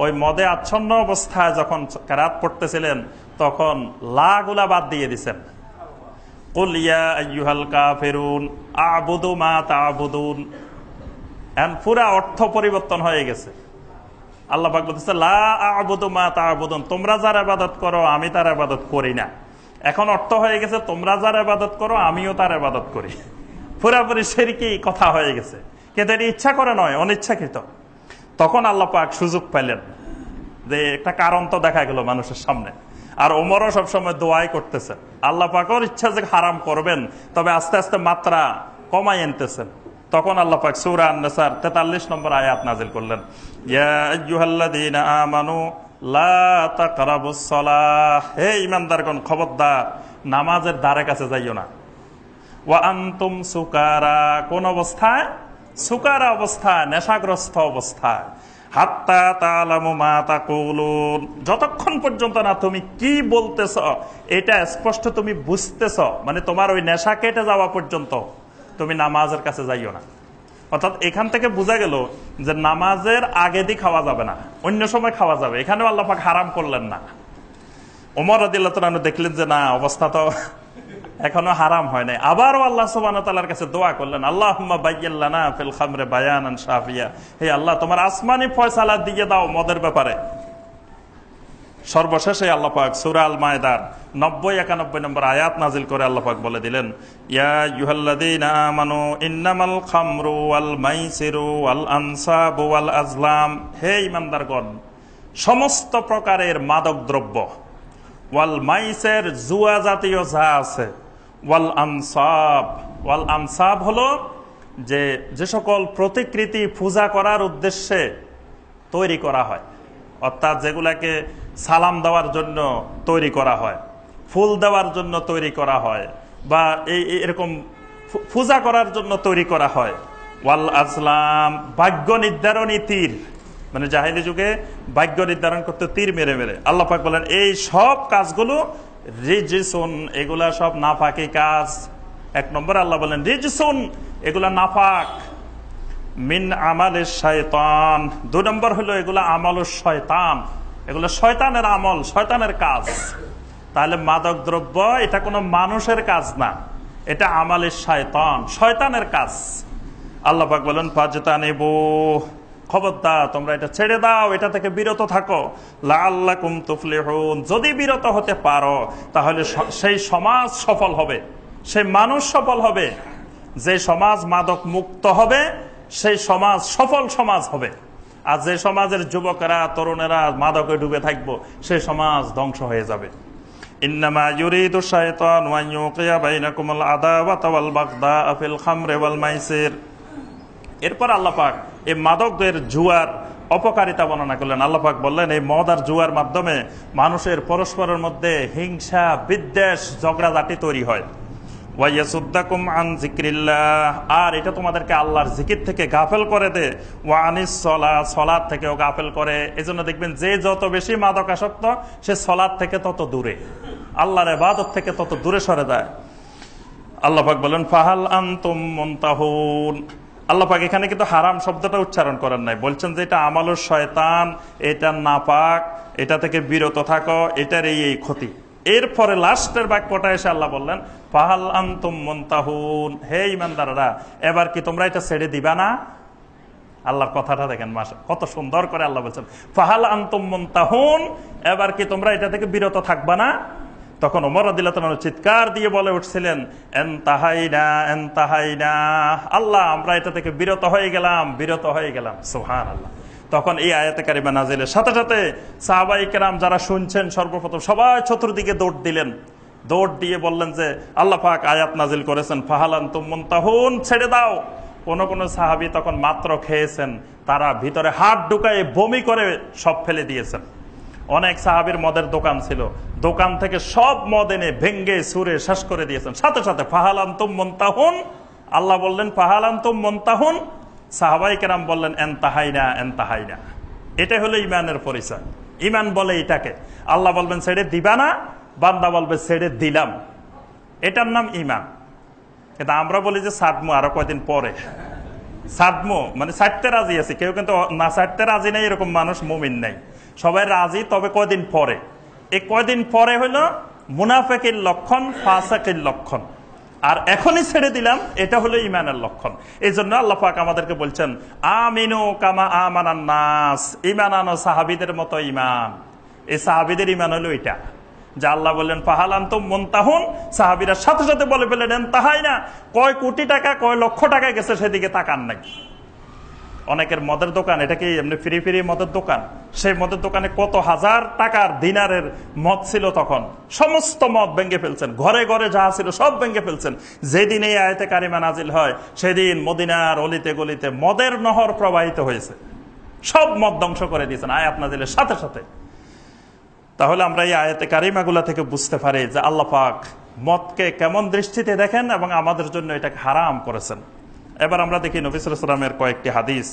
ওই মদে আচ্ছন্ন অবস্থায় যখন কিরাত পড়তেছিলেন, তখন লাগুলা বাদ দিয়ে দিছেন। কুল ইয়া আইয়ুহাল কাফিরুন আ'বুদু মা তা'বুদুন, এন্ড পুরা অর্থ পরিবর্তন হয়ে গেছে। আল্লাহ পাক বলতেছে লা আ'বুদু মা তা'বুদুন, তোমরা যার ইবাদত করো আমি তার ইবাদত করি না। এখন অর্থ হয়ে গেছে তোমরা যার ইবাদত করো আমিও তার ইবাদত করি। পুরাপুরি শিরকি কথা হয়ে গেছে, কিন্তু এটা ইচ্ছা করে নয়, অনিচ্ছাকৃত। তখন আল্লাহ পাক সুযোগ পাইলেন, যে একটা কারণ তো দেখা গেল মানুষের সামনে। আর ওমরও সবসময় দোয়াই করতেছেন, আল্লাহ পাকের ইচ্ছা যে হারাম করবেন, তবে আস্তে আস্তে মাত্রা কমাই আনতেছেন। তখন আল্লাহ পাক সূরা আন-নিসার 43 নম্বর আয়াত নাজিল করলেন, ইয়া আইয়ুহাল্লাযীনা আমানু লা তাকরাবুস সালাহ, হে ঈমানদারগণ খবরদার নামাজের ধারে কাছে যাইও না। ওয়া আনতুম সুকারা, কোন অবস্থায়? সুকারা অবস্থায়, নেশাগ্রস্ত অবস্থায়। হাত্তা তা'লামু মা তাকুলুন, যতক্ষণ পর্যন্ত না তুমি কি বলতেছ এটা স্পষ্ট তুমি বুঝতেছ, মানে তোমার ওই নেশা কেটে যাওয়া পর্যন্ত তুমি নামাজের কাছে যাইও না। অর্থাৎ এখান থেকে বোঝা গেল যে নামাজের আগে দিয়ে খাওয়া যাবে না, অন্য সময় খাওয়া যাবে। এখানেও আল্লাহ পাক হারাম করলেন না। ওমর রাদিয়াল্লাহু তাআলা দেখলেন যে না, অবস্থা তো এখনো হারাম হয় নাই। আবারও আল্লাহ সুবহানাহু ওয়া তাআলার কাছে দোয়া করলেন, আল্লাহুম্মা বাইয়িন লানা ফিল খামরি বায়ানান শাফিয়া, হে আল্লাহ তোমার আসমানি ফয়সালা দিয়ে দাও মদের ব্যাপারে। সর্বশেষে আল্লাহ পাক সূরা আল মায়দার 90-91 নম্বর আয়াত নাজিল করে আল্লাহ পাক বলে দিলেন, ইয়া আইয়ুহাল্লাযীনা আমানু ইন্নামাল খামরু ওয়াল মাইসিরু ওয়াল আনসাবু ওয়াল আজলাম, হে ঈমানদারগণ সমস্ত প্রকারের মাদক দ্রব্য, ওয়াল মাইসির জুয়া জাতীয় যা আছে, ওয়াল আনসাব হলো যে সকল প্রতিকৃতি পূজা করার উদ্দেশ্যে তৈরি করা হয়, অর্থাৎ যেগুলাকে সালাম দেওয়ার জন্য তৈরি করা হয়, ফুল দেওয়ার জন্য তৈরি করা হয়, বা এরকম পূজা করার জন্য তৈরি করা হয়। ওয়াল আজলাম, ভাগ্য নির্ধারণী তীর, মানে জাহেলি যুগে ভাগ্য নির্ধারণ করতে তীর মেরে মেরে। আল্লাহ পাক বলেন এই সব কাজগুলো রিজসুন, এগুলা সব নাফাকি কাজ। এক নম্বর আল্লাহ বলেন রিজসুন, এগুলা নাফাক, মিন আমালিশ শয়তান। দুই নম্বর হলো এগুলা আমলুশ শয়তান, এগুলো শয়তানের আমল, শয়তানের কাজ। তাহলে মাদক দ্রব্য এটা কোনো মানুষের কাজ না, এটা আমালিশ শয়তান, শয়তানের কাজ। আল্লাহ পাক বলেন ফাজতানিবু, খবরদার তোমরা এটা ছেড়ে দাও, এটা থেকে বিরত থাকো। লাআল্লাকুম তুফলিহুন, যদি বিরত হতে পারো তাহলে সেই সমাজ সফল হবে, সেই মানুষ সফল হবে। যে সমাজ মাদক মুক্ত হবে সেই সমাজ সফল সমাজ হবে। আর যে সমাজের যুবকেরা তরুণেরা মাদকে ডুবে থাকবো সেই সমাজ ধ্বংস হয়ে যাবে। ইন্নামা ইউরিদু শাইতানু আন ইউকিয়া বাইনাকুমুল আদাওয়াতা ওয়াল বাগদা ফিল খামরি ওয়াল মাইসির। এরপর আল্লাহ পাক এই মাদকদের জুয়ার অপকারিতা বর্ণনা করলেন। আল্লাহ পাক বললেন এই মদ আর জুয়ার মাধ্যমে মানুষের পরস্পরের মধ্যে হিংসা, বিদ্বেষ, ঝগড়াঝাটি তৈরি হয়। ওয়াইয়াসুদ্দাকুম আন যিকরিল্লাহ, আর এটা তোমাদেরকে আল্লাহর জিকির থেকে গাফেল করে দেয়। ওয়া আনিস সালাত, সালাত থেকেও গাফেল করে। এজন্য দেখবেন যে যত বেশি মাদক আসক্ত সে সালাত থেকে তত দূরে, আল্লাহর ইবাদত থেকে তত দূরে সরে যায়। আল্লাহ পাক বলেন ফাহাল আনতুম মুনতাহুন, আল্লাহ পাক এখানে কিন্তু হারাম শব্দটা উচ্চারণ করেন নাই, বলছেন যে এটা আমালুর শয়তান, এটা নাপাক, এটা থেকে বিরত থাকো, এটার এই ক্ষতি। এরপরে লাস্টের বাক্যটা এসে আল্লাহ বললেন ফাহাল আনতুম মুনতাহুন, হে ঈমানদাররা এবার কি তোমরা এটা ছেড়ে দিবা না? আল্লাহর কথাটা দেখেন কত সুন্দর করে আল্লাহ বলছেন ফাহাল আনতুম মুনতাহুন, এবার কি তোমরা এটা থেকে বিরত থাকবা না? তখন ওমর রাদিয়াল্লাহু তাআলা চিৎকার দিয়ে বলে উঠছিলেন এনতাহাইনা এনতাহাইনা, আল্লাহ আমরা এটা থেকে বিরত হয়ে গেলাম, বিরত হয়ে গেলাম। সুবহানাল্লাহ। তখন এই আয়াতে কারিমা নাজিলের সাথে সাথে সাহাবায়ে কেরাম যারা শুনছেন সর্বপ্রথম সবাই চতুর্দিকে দৌড় দিলেন, দৌড় দিয়ে বললেন যে আল্লাহ পাক আয়াত নাজিল করেছেন ফাহাল আনতুম মুনতাহুন, ছেড়ে দাও। কোন কোন সাহাবী তখন মাত্র খেয়েছেন, তারা ভিতরে হাত ঢুকায়ে বমি করে সব ফেলে দিয়েছেন। অনেক সাহাবীর মদের দোকান ছিল, দোকান থেকে সব মদ এনে ভেঙ্গে সুরে শেষ করে দিয়েছেন। সাথে সাথে ফাহাল আনতুম মুনতাহুন, আল্লাহ বললেন ফাহাল আনতুম মুনতাহুন, সাহাবায়ে কেরাম বললেন এনতাহাইনা এনতাহাইনা। এটা হলো ঈমানের পরিচয়। ঈমান বলে এটাকে। আল্লাহ বলবেন ছেড়ে দিবা না, বান্দা বলবে ছেড়ে দিলাম, এটার নাম ঈমান। কিন্তু আমরা বলি যে সাদমু আরো কয়দিন পরে, সাদমু মানে ছাড়তে রাজি আছে, কেউ কিন্তু না ছাড়তে রাজি নেই, এরকম মানুষ মুমিন নেই। সবাই রাজি, তবে কয়দিন পরে। এই কয়দিন পরে হলো মুনাফিকের লক্ষণ, ফাসিকের লক্ষণ। আর এখনই ছেড়ে দিলাম, এটা হলো ঈমানের লক্ষণ। এই জন্য আল্লাহ পাক আমাদেরকে বলছেন আমিনু কামা আমানান নাস, ঈমান আনো সাহাবীদের মতো ঈমান। এই সাহাবীদের ঈমান হলো এটা, যা আল্লাহ বললেন ফাহাল আনতুম মুনতাহুন, সাহাবীরা সাথে সাথে বলে ফেলেন এনতাহাইনা। কয় কোটি টাকা কয় লক্ষ টাকা গেছে সেদিকে তাকান নাই। অনেকের মদের দোকান, এটা কি এমনি ফ্রি ফ্রি মদের দোকান? সেই মদের দোকানে কত হাজার টাকার দিনারের মদ ছিল, তখন সমস্ত মদ ভেঙে ফেলছেন, ঘরে ঘরে যা ছিল সব ভেঙে ফেলছেন। যেদিন এই আয়াতে কারিমা নাজিল হয় সেদিন মদিনার অলিতে গলিতে মদের নহর প্রবাহিত হয়েছে, সব মদ ধ্বংস করে দিয়েছেন আয়াত নাজিলের সাথে সাথে। তাহলে আমরা এই আয়াতে কারিমাগুলা থেকে বুঝতে পারি যে আল্লাহ পাক মদকে কেমন দৃষ্টিতে দেখেন এবং আমাদের জন্য এটাকে হারাম করেছেন। এবার আমরা দেখি নবী সাল্লাল্লাহু আলাইহি ওয়াসাল্লামের কয়েকটি হাদিস।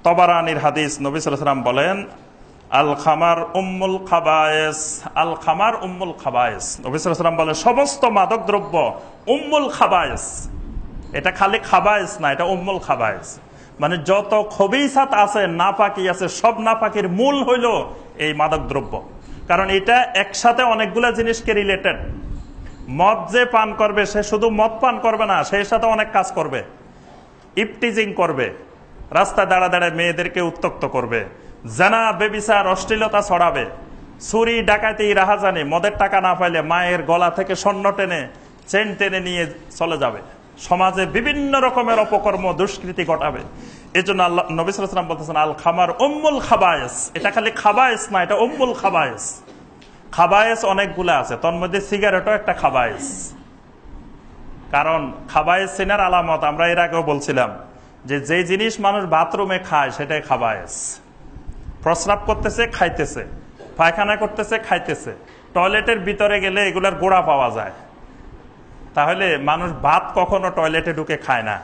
তবারানির হাদিস, নবী সাল্লাল্লাহু আলাইহি ওয়াসাল্লাম বলেন আল খামার উম্মুল খাবায়েস, আল খামার উম্মুল খাবায়েস। নবী সাল্লাল্লাহু আলাইহি ওয়াসাল্লাম বলেন সমস্ত মাদক দ্রব্য উম্মুল খাবায়েস। এটা খালি খাবায়েস না, এটা উম্মুল খাবায়েস, মানে যত খবিসাত আছে, নাপাকি আছে, সব নাপাকির মূল হইল এই মাদক দ্রব্য। কারণ এটা একসাথে অনেকগুলা জিনিসকে রিলেটেড। মদ যে পান করবে সে শুধু মদ পান করবে না, সেই সাথে অনেক কাজ করবে। ইফটিজিং করবে, রাস্তায় দাঁড়া দাঁড়ায় মেয়েদেরকে উত্তক্ত করবে, জানা বেবিচার অশ্লীলতা ছড়াবে, চুরি ডাকাতি রাহাজানি, মদের টাকা না পাইলে মায়ের গলা থেকে স্বর্ণ টেনে চেন টেনে নিয়ে চলে যাবে, সমাজে বিভিন্ন রকমের অপকর্ম দুষ্কৃতি ঘটাবে। এই জন্য আল্লাহ নবী সাল্লাল্লাহু আলাইহি ওয়াসাল্লাম বলতেছেন আল খামার উম্মুল খাবায়েস। এটা খালি খাবায়েস না, এটা উম্মুল খাবায়েস। খাবায়েস অনেকগুলা আছে, তার মধ্যে সিগারেটও একটা খাবায়েস। কারণ খাবায়েস চেনার আলামত আমরা এর আগেও বলছিলাম যে যে জিনিস মানুষ বাথরুমে খায় সেটাই খাবায়েস। প্রস্রাব করতেছে, খাইতেছে, পায়খানা করতেছে, খাইতেছে, টয়লেটের ভিতরে গেলে এগুলার গোড়া পাওয়া যায়। তাহলে মানুষ ভাত কখনো টয়লেটে ঢুকে খায় না,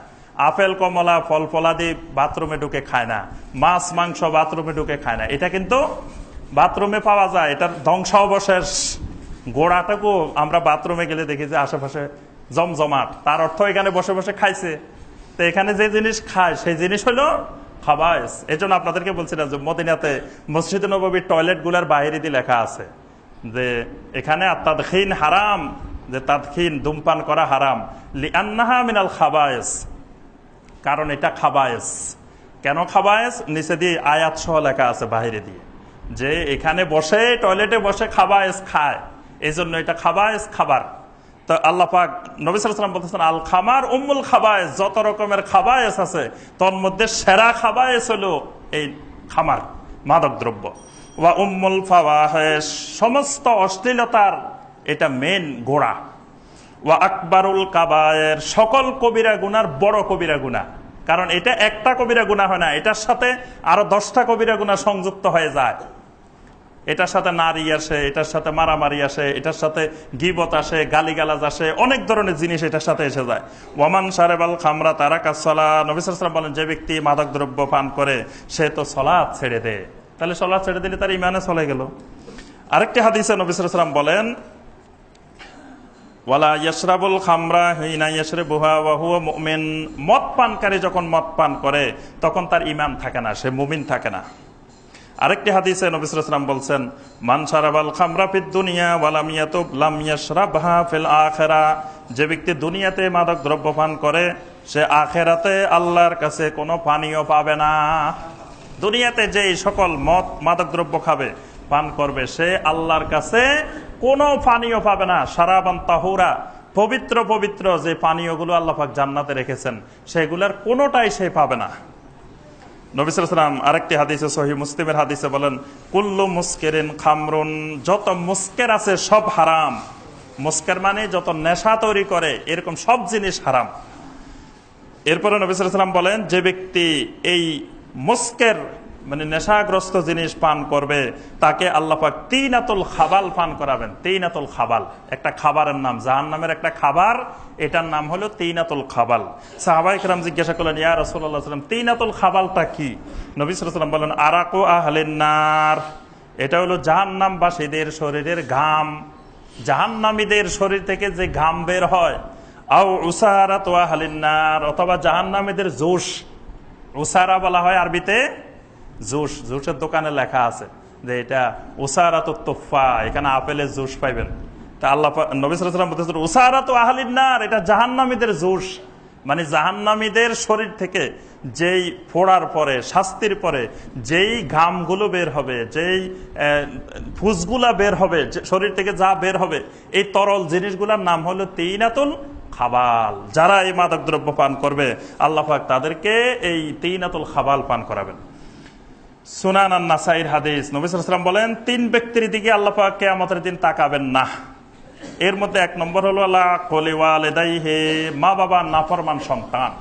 আপেল কমলা ফল ফলাদি বাথরুমে ঢুকে খায় না, মাছ মাংস বাথরুমে ঢুকে খায় না। এটা কিন্তু বাথরুমে পাওয়া যায়, এটার ধ্বংসাবশেষ গোড়াটাকেও আমরা বাথরুমে গেলে দেখি যে আশেপাশে জমজমাট, তার অর্থ এখানে বসে বসে খাইছে। তো এখানে যে জিনিস খায় সেই জিনিস হলো খাবায়েস। এই জন্য আপনাদেরকে বলছিলাম যে মদিনাতে মসজিদে নববীর টয়লেট গুলার বাইরে দিয়ে লেখা আছে যে এখানে তাদখিন হারাম, যে তাদখিন ধূমপান করা হারাম, লিআন্নাহা মিনাল খাবায়েস, কারণ এটা খাবায়েস। কেন খাবায়েস? নিচে দিয়ে আয়াত সহ লেখা আছে বাইরে দিয়ে, যে এখানে বসে টয়লেটে বসে খাবায়েস খায়, এই জন্য এটা খাবায়েস খাবার। তো আল্লাহ পাক নবী সাল্লাল্লাহু আলাইহি ওয়াসাল্লাম বলতেছেন আল খামার উম্মুল খাবায়েস, যত রকমের খাবায়েস আছে তোর মধ্যে সেরা খাবায়েস হলো এই খামার, মাদক দ্রব্য। ওয়া উম্মুল ফাওয়াহিশ, সমস্ত অশ্লীলতার এটা মেন গোড়া। ওয়া আকবারুল কাবায়ের, সকল কবিরা গুনার বড় কবিরা গুনাহ। কারণ এটা একটা কবিরা গুনাহ হয় না, এটার সাথে আরো 10টা কবিরা গুনাহ সংযুক্ত হয়ে যায়। এটার সাথে নারী আসে, এটার সাথে মারামারি আসে, এটার সাথে গীবত আসে, গালিগালাজ আসে, অনেক ধরনের জিনিস এটার সাথে এসে যায়। ওয়ামান শারাবাল খামরা তারাকাস সালাত, নবী সাল্লাল্লাহু আলাইহি ওয়াসাল্লাম বলেন যে ব্যক্তি মাদক দ্রব্য পান করে সে তো সালাত ছেড়ে দেয়। তাহলে সালাত ছেড়ে দিলে তার ঈমানে চলে গেল। আরেকটি হাদিসে নবী সাল্লাল্লাহু আলাইহি ওয়াসাল্লাম বলেন ওয়ালা ইয়াশরাবুল খামরা হিনা ইয়াশরাবুহা ওয়া হুয়া মুমিন, মদ পানকারী যখন মদ পান করে তখন তার ঈমান থাকে না, সে মুমিন থাকে না। আরেকটি হাদিসে নবী সাল্লাল্লাহু আলাইহি ওয়াসাল্লাম বলছেন, মান শারাবাল খামরা ফিদ দুনিয়া ওয়া লাম ইয়াতুব লাম ইয়াশরাবহা ফিল আখিরাহ, যে ব্যক্তি দুনিয়াতে মাদক দ্রব্য পান করে সে আখিরাতে আল্লাহর কাছে কোনো পানীয় পাবে না। দুনিয়াতে যে সকল মদ মাদক দ্রব্য খাবে পান করবে সে আল্লাহর কাছে কোনো পানীয় পাবে না। শারাবান তাহুরা, পবিত্র পবিত্র যে পানীয়গুলো আল্লাহ পাক জান্নাতে রেখেছেন সেগুলোর কোনোটাই সে পাবে না। নবী সাল্লাল্লাহু আলাইহি ওয়াসাল্লাম আরেকটি হাদিসে সহিহ মুসলিমের হাদিসে বলেন, কুল্লু মুসকিরিন খামরুন, যত মুস্কের আছে সব হারাম। মুস্কের মানে যত নেশা তৈরি করে এরকম সব জিনিস হারাম। এরপরে নবী সাল্লাল্লাহু আলাইহি ওয়াসাল্লাম বলেন, যে ব্যক্তি এই মুস্কের মানে নেশাগ্রস্ত জিনিস পান করবে তাকে আল্লাহ পাক তিনাতুল খাবাল পান করাবেন। তিনাতুল খাবাল একটা খাবারের নাম, জাহান্নামের একটা খাবার, এটার নাম হলো তিনাতুল খাবাল। সাহাবায়ে কেরাম জিজ্ঞাসা করলেন, ইয়া রাসূলুল্লাহ সাল্লাল্লাহু আলাইহি ওয়াসাল্লাম তিনাতুল খাবালটা কি? নবী সাল্লাল্লাহু আলাইহি ওয়াসাল্লাম বলেন, আরাকু আহলিন নার, এটা হলো জাহান্নামবাসীদের শরীরের ঘাম, জাহান্নামীদের শরীর থেকে যে ঘাম বের হয়। আও উসারাতু আহলিন নার, অথবা জাহান্নামীদের জোশ, উসারা বলা হয় আরবিতে জুস, জুসের দোকানে লেখা আছে যে এটা উসারাতুত তুফা, এখানে আপেলের জুস পাইবেন। তা আল্লাহ নবী সাল্লাল্লাহু আলাইহি ওয়াসাল্লাম বলতেছেন উসারাতু আহলিন নার, এটা জাহান্নামীদের জুস, মানে জাহান্নামীদের শরীর থেকে যেই ফোড়ার পরে শাস্তির পরে যেই ঘামগুলো বের হবে, যেই ফুসগুলা বের হবে, শরীর থেকে যা বের হবে, এই তরল জিনিসগুলোর নাম হলো তিনাতুল খাবাল। যারা এই মাদক দ্রব্য পান করবে আল্লাহ পাক তাদেরকে এই তিনাতুল খাবাল পান করাবেন। সুনান আন-নাসাইর হাদিস, নবী সাল্লাল্লাহু আলাইহি ওয়াসাল্লাম বলেন, তিন ব্যক্তির দিকে আল্লাহ পাক কিয়ামতের দিন তাকাবেন না। এর মধ্যে এক নম্বর হলো আলা কুলি ওয়ালিদাইহি, মা বাবার নাফরমান সন্তান,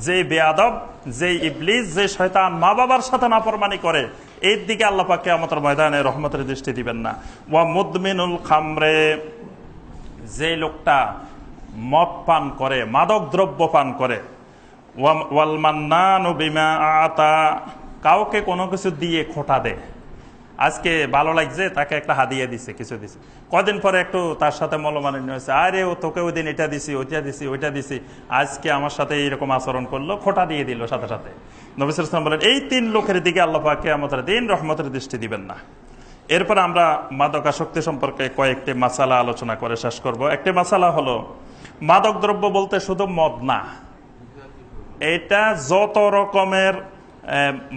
যে বেয়াদব, যে ইবলিস, যে শয়তান মা বাবার সাথে নাফরমানি করে, এর দিকে আল্লাহ পাক কিয়ামতের ময়দানে রহমতের দৃষ্টি দিবেন না। ওয়া মুদমিনুল খামরে, যে লোকটা মদ পান করে, মাদক দ্রব্য পান করে। ওয়াল মান্নানু বিমা আতা, কাউকে কোনো কিছু দিয়ে খোটা দেয়। আজকে ভালো লাগছে তাকে একটা হাদিয়া দিছে, কিছু দিছে, কদিন পরে একটু তার সাথে মলমালিন্য হয়েছে, আরে ও তোকে ওই দিন এটা দিছি, ওইটা দিছি, ওইটা দিছি, আজকে আমার সাথে এইরকম আচরণ করলো, খোটা দিয়ে দিল সাথে সাথে। নবী সাল্লাল্লাহু আলাইহি ওয়াসাল্লাম বলেন, এই তিন লোকের দিকে আল্লাহ পাক কিয়ামতের দিন রহমতের দৃষ্টি দিবেন না। এরপর আমরা মাদকাসক্তি সম্পর্কে কয়েকটি মাসালা আলোচনা করে শেষ করব। একটি মাসালা হলো, মাদক দ্রব্য বলতে শুধু মদ না, এটা যত রকমের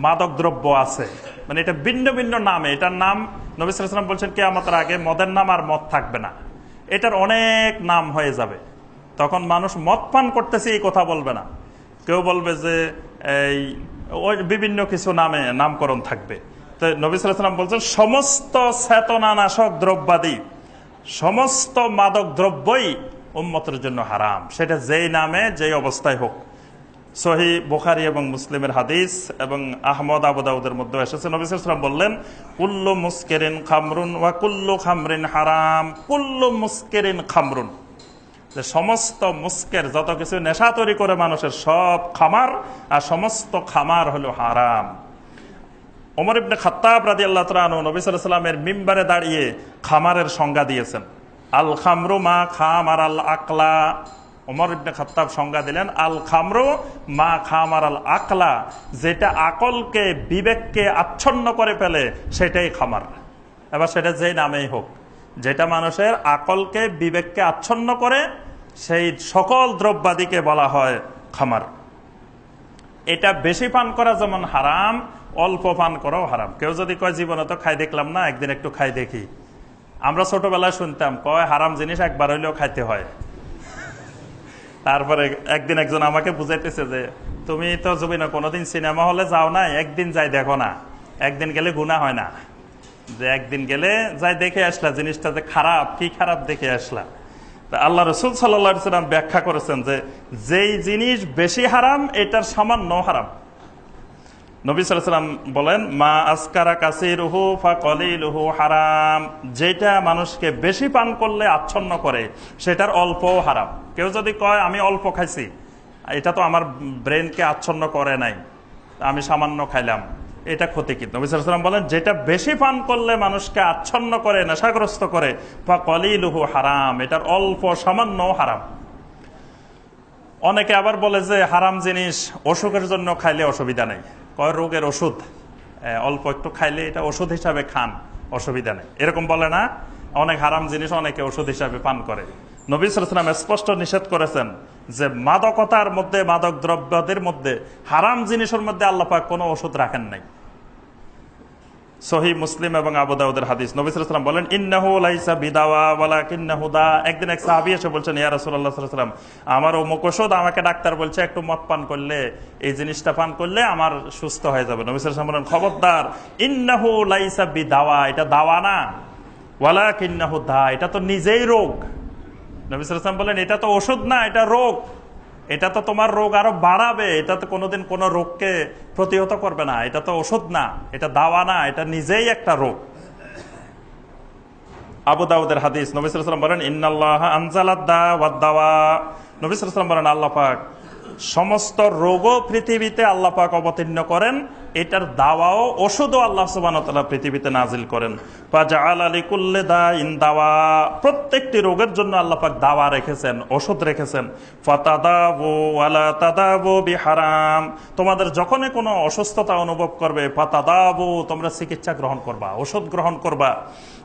মাদক দ্রব্য আছে, মানে এটা ভিন্ন ভিন্ন নামে, এটার নাম নবী সাল্লাল্লাহু আলাইহি ওয়াসাল্লাম বলছেন কিয়ামতের আগে মদের নাম আর মদ থাকবে না, এটার অনেক নাম হয়ে যাবে। তখন মানুষ মদ পান করতেছে এই কথা বলবে না, কেউ বলবে যে এই ওই বিভিন্ন কিছু নামে নামকরণ থাকবে। তো নবী সাল্লাল্লাহু আলাইহি ওয়াসাল্লাম বলছেন, সমস্ত চেতনানাশক দ্রব্যাদি, সমস্ত মাদক দ্রব্যই উম্মতের জন্য হারাম, সেটা যেই নামে যেই অবস্থায় হোক। সহিহ বুখারী এবং মুসলিমের হাদিস এবং আহমদ আবু দাউদের মধ্যে এসেছে, নবী সাল্লাল্লাহু আলাইহি ওয়াসাল্লাম বললেন, কুল্লু মুসকিরিন খামরুন ওয়া কুল্লু খামরিন হারাম, কুল্লু মুসকিরিন খামরুন, যে সমস্ত মুস্কের, যত কিছু নেশা তৈরি করে মানুষের, সব খামার, আর সমস্ত খামার হলো হারাম। ওমর ইবনে খাত্তাব রাদিয়াল্লাহু তাআলা আনহু নবী সাল্লাল্লাহু আলাইহি ওয়াসাল্লামের মিম্বারে দাঁড়িয়ে খামারের সংজ্ঞা দিয়েছেন, আল খামরু মা খামার আল আকলা। ওমর ইবনে খাত্তাব সংজ্ঞা দিলেন, আল খামরু মা খামার আল আকলা, যেটা আকলকে, বিবেককে আচ্ছন্ন করে ফেলে সেটাই খামার। এবার সেটা যেই নামেই হোক, যেটা মানুষের আকলকে, বিবেককে আচ্ছন্ন করে, সেই সকল দ্রব্যাদিকে বলা হয় খামার। এটা বেশি পান করা যেমন হারাম, অল্প পান করাও হারাম। কেউ যদি কয় জীবনে তো খাই দেখলাম না, একদিন একটু খাই দেখি, আমরা ছোটবেলায় শুনতাম কয় হারাম জিনিস একবার হইলেও খাইতে হয়। তারপরে একদিন একজন আমাকে বুঝাইতেছে যে তুমি তো জুবিনা কোনোদিন সিনেমা হলে যাও না, একদিন যাই দেখো না, একদিন গেলে গুনাহ হয় না, যে একদিন গেলে যাই দেখে আসলা জিনিসটা যে খারাপ, কি খারাপ দেখে আসলা। আল্লাহ রাসূল সাল্লাল্লাহু আলাইহি ওয়াসাল্লাম ব্যাখ্যা করেছেন যে যেই জিনিস বেশি হারাম এটার সামান্য হারাম। নবী সাল্লাল্লাহু আলাইহি ওয়াসাল্লাম বলেন, মা আসকারা কাসীরুহু ফাকালিলুহু হারাম, যেটা মানুষকে বেশি পান করলে আচ্ছন্ন করে সেটার অল্পও হারাম। কেউ যদি কয় আমি অল্প খাইছি, এটা তো আমার ব্রেনকে আচ্ছন্ন করে নাই, আমি সামান্য খাইলাম, এটা ক্ষতি। কিন্তু নবী সাল্লাল্লাহু আলাইহি ওয়াসাল্লাম বলেন যেটা বেশি পান করলে মানুষকে আচ্ছন্ন করে, নেশাগ্রস্ত করে, ফাকালিলুহু হারাম, এটার অল্প সামান্য হারাম। অনেকে আবার বলে যে হারাম জিনিস অসুখের জন্য খাইলে অসুবিধা নেই, কয় রোগের ওষুধ অল্প একটু খাইলে এটা ওষুধ হিসাবে খান, অসুবিধা নেই, এরকম বলে না। অনেক হারাম জিনিস অনেকে ওষুধ হিসাবে পান করে। নবী সাল্লাল্লাহু আলাইহি ওয়াসাল্লাম স্পষ্ট নিষেধ করেছেন যে মাদকতার মধ্যে, মাদক দ্রব্যদের মধ্যে, হারাম জিনিসের মধ্যে আল্লাহ পাক কোনো ওষুধ রাখেন নাই। সহিহ মুসলিম এবং আবু দাউদের হাদিস। নবী সাল্লাল্লাহু আলাইহি ওয়াসাল্লাম বলেন ইন্নাহু লাইসা বিদাওয়া ওয়ালাকিন্নাহু দা। একদিন এক সাহাবী এসে বলছেন, ইয়া রাসূলুল্লাহ সাল্লাল্লাহু আলাইহি ওয়াসাল্লাম, আমার অমুক ওষুধ, আমাকে ডাক্তার বলছে একটু মদ পান করলে, এই জিনিসটা পান করলে আমার সুস্থ হয়ে যাবে। নবী সাল্লাল্লাহু আলাইহি ওয়াসাল্লাম বলেন, খবরদার, ইন্নাহু লাইসা বিদাওয়া, এটা দাওয়া না, ওয়ালাকিন্নাহু দা, এটা তো নিজেই রোগ। নবী সাল্লাল্লাহু আলাইহি ওয়াসাল্লাম বলেন এটা তো ওষুধ না, এটা রোগ, এটা তো তোমার রোগ আরো বাড়াবে, এটা তো কোনোদিন কোনো রোগকে প্রতিহত করবে না, এটা তো ওষুধ না, এটা দাওয়া না, এটা নিজেই একটা রোগ। আবু দাউদের হাদিস। নবী সাল্লাল্লাহু আলাইহি ওয়াসাল্লাম বলেন ইন্নাল্লাহা আনজালাদ দা ওয়াদ দাওয়া। নবী সাল্লাল্লাহু আলাইহি ওয়াসাল্লাম বলেন আল্লাহ পাক সমস্ত রোগও পৃথিবীতে আল্লাহ পাক অবতীর্ণ করেন, এটার দাওয়াও, ওষুধও আল্লাহ সুবহানাহু ওয়া তাআলা পৃথিবীতে নাজিল করেন। ফাজআলা লিকুল্লি দাইন দাওয়া, প্রত্যেকটি রোগের জন্য আল্লাহ পাক দাওয়া রেখেছেন, ওষুধ রেখেছেন। ফাতাদাবু ওয়ালা তাদাবু বিহারাম, তোমাদের যখনই কোনো অসুস্থতা অনুভব করবে, ফাতাদাবু, তোমরা চিকিৎসা গ্রহণ করবা, ওষুধ গ্রহণ করবা।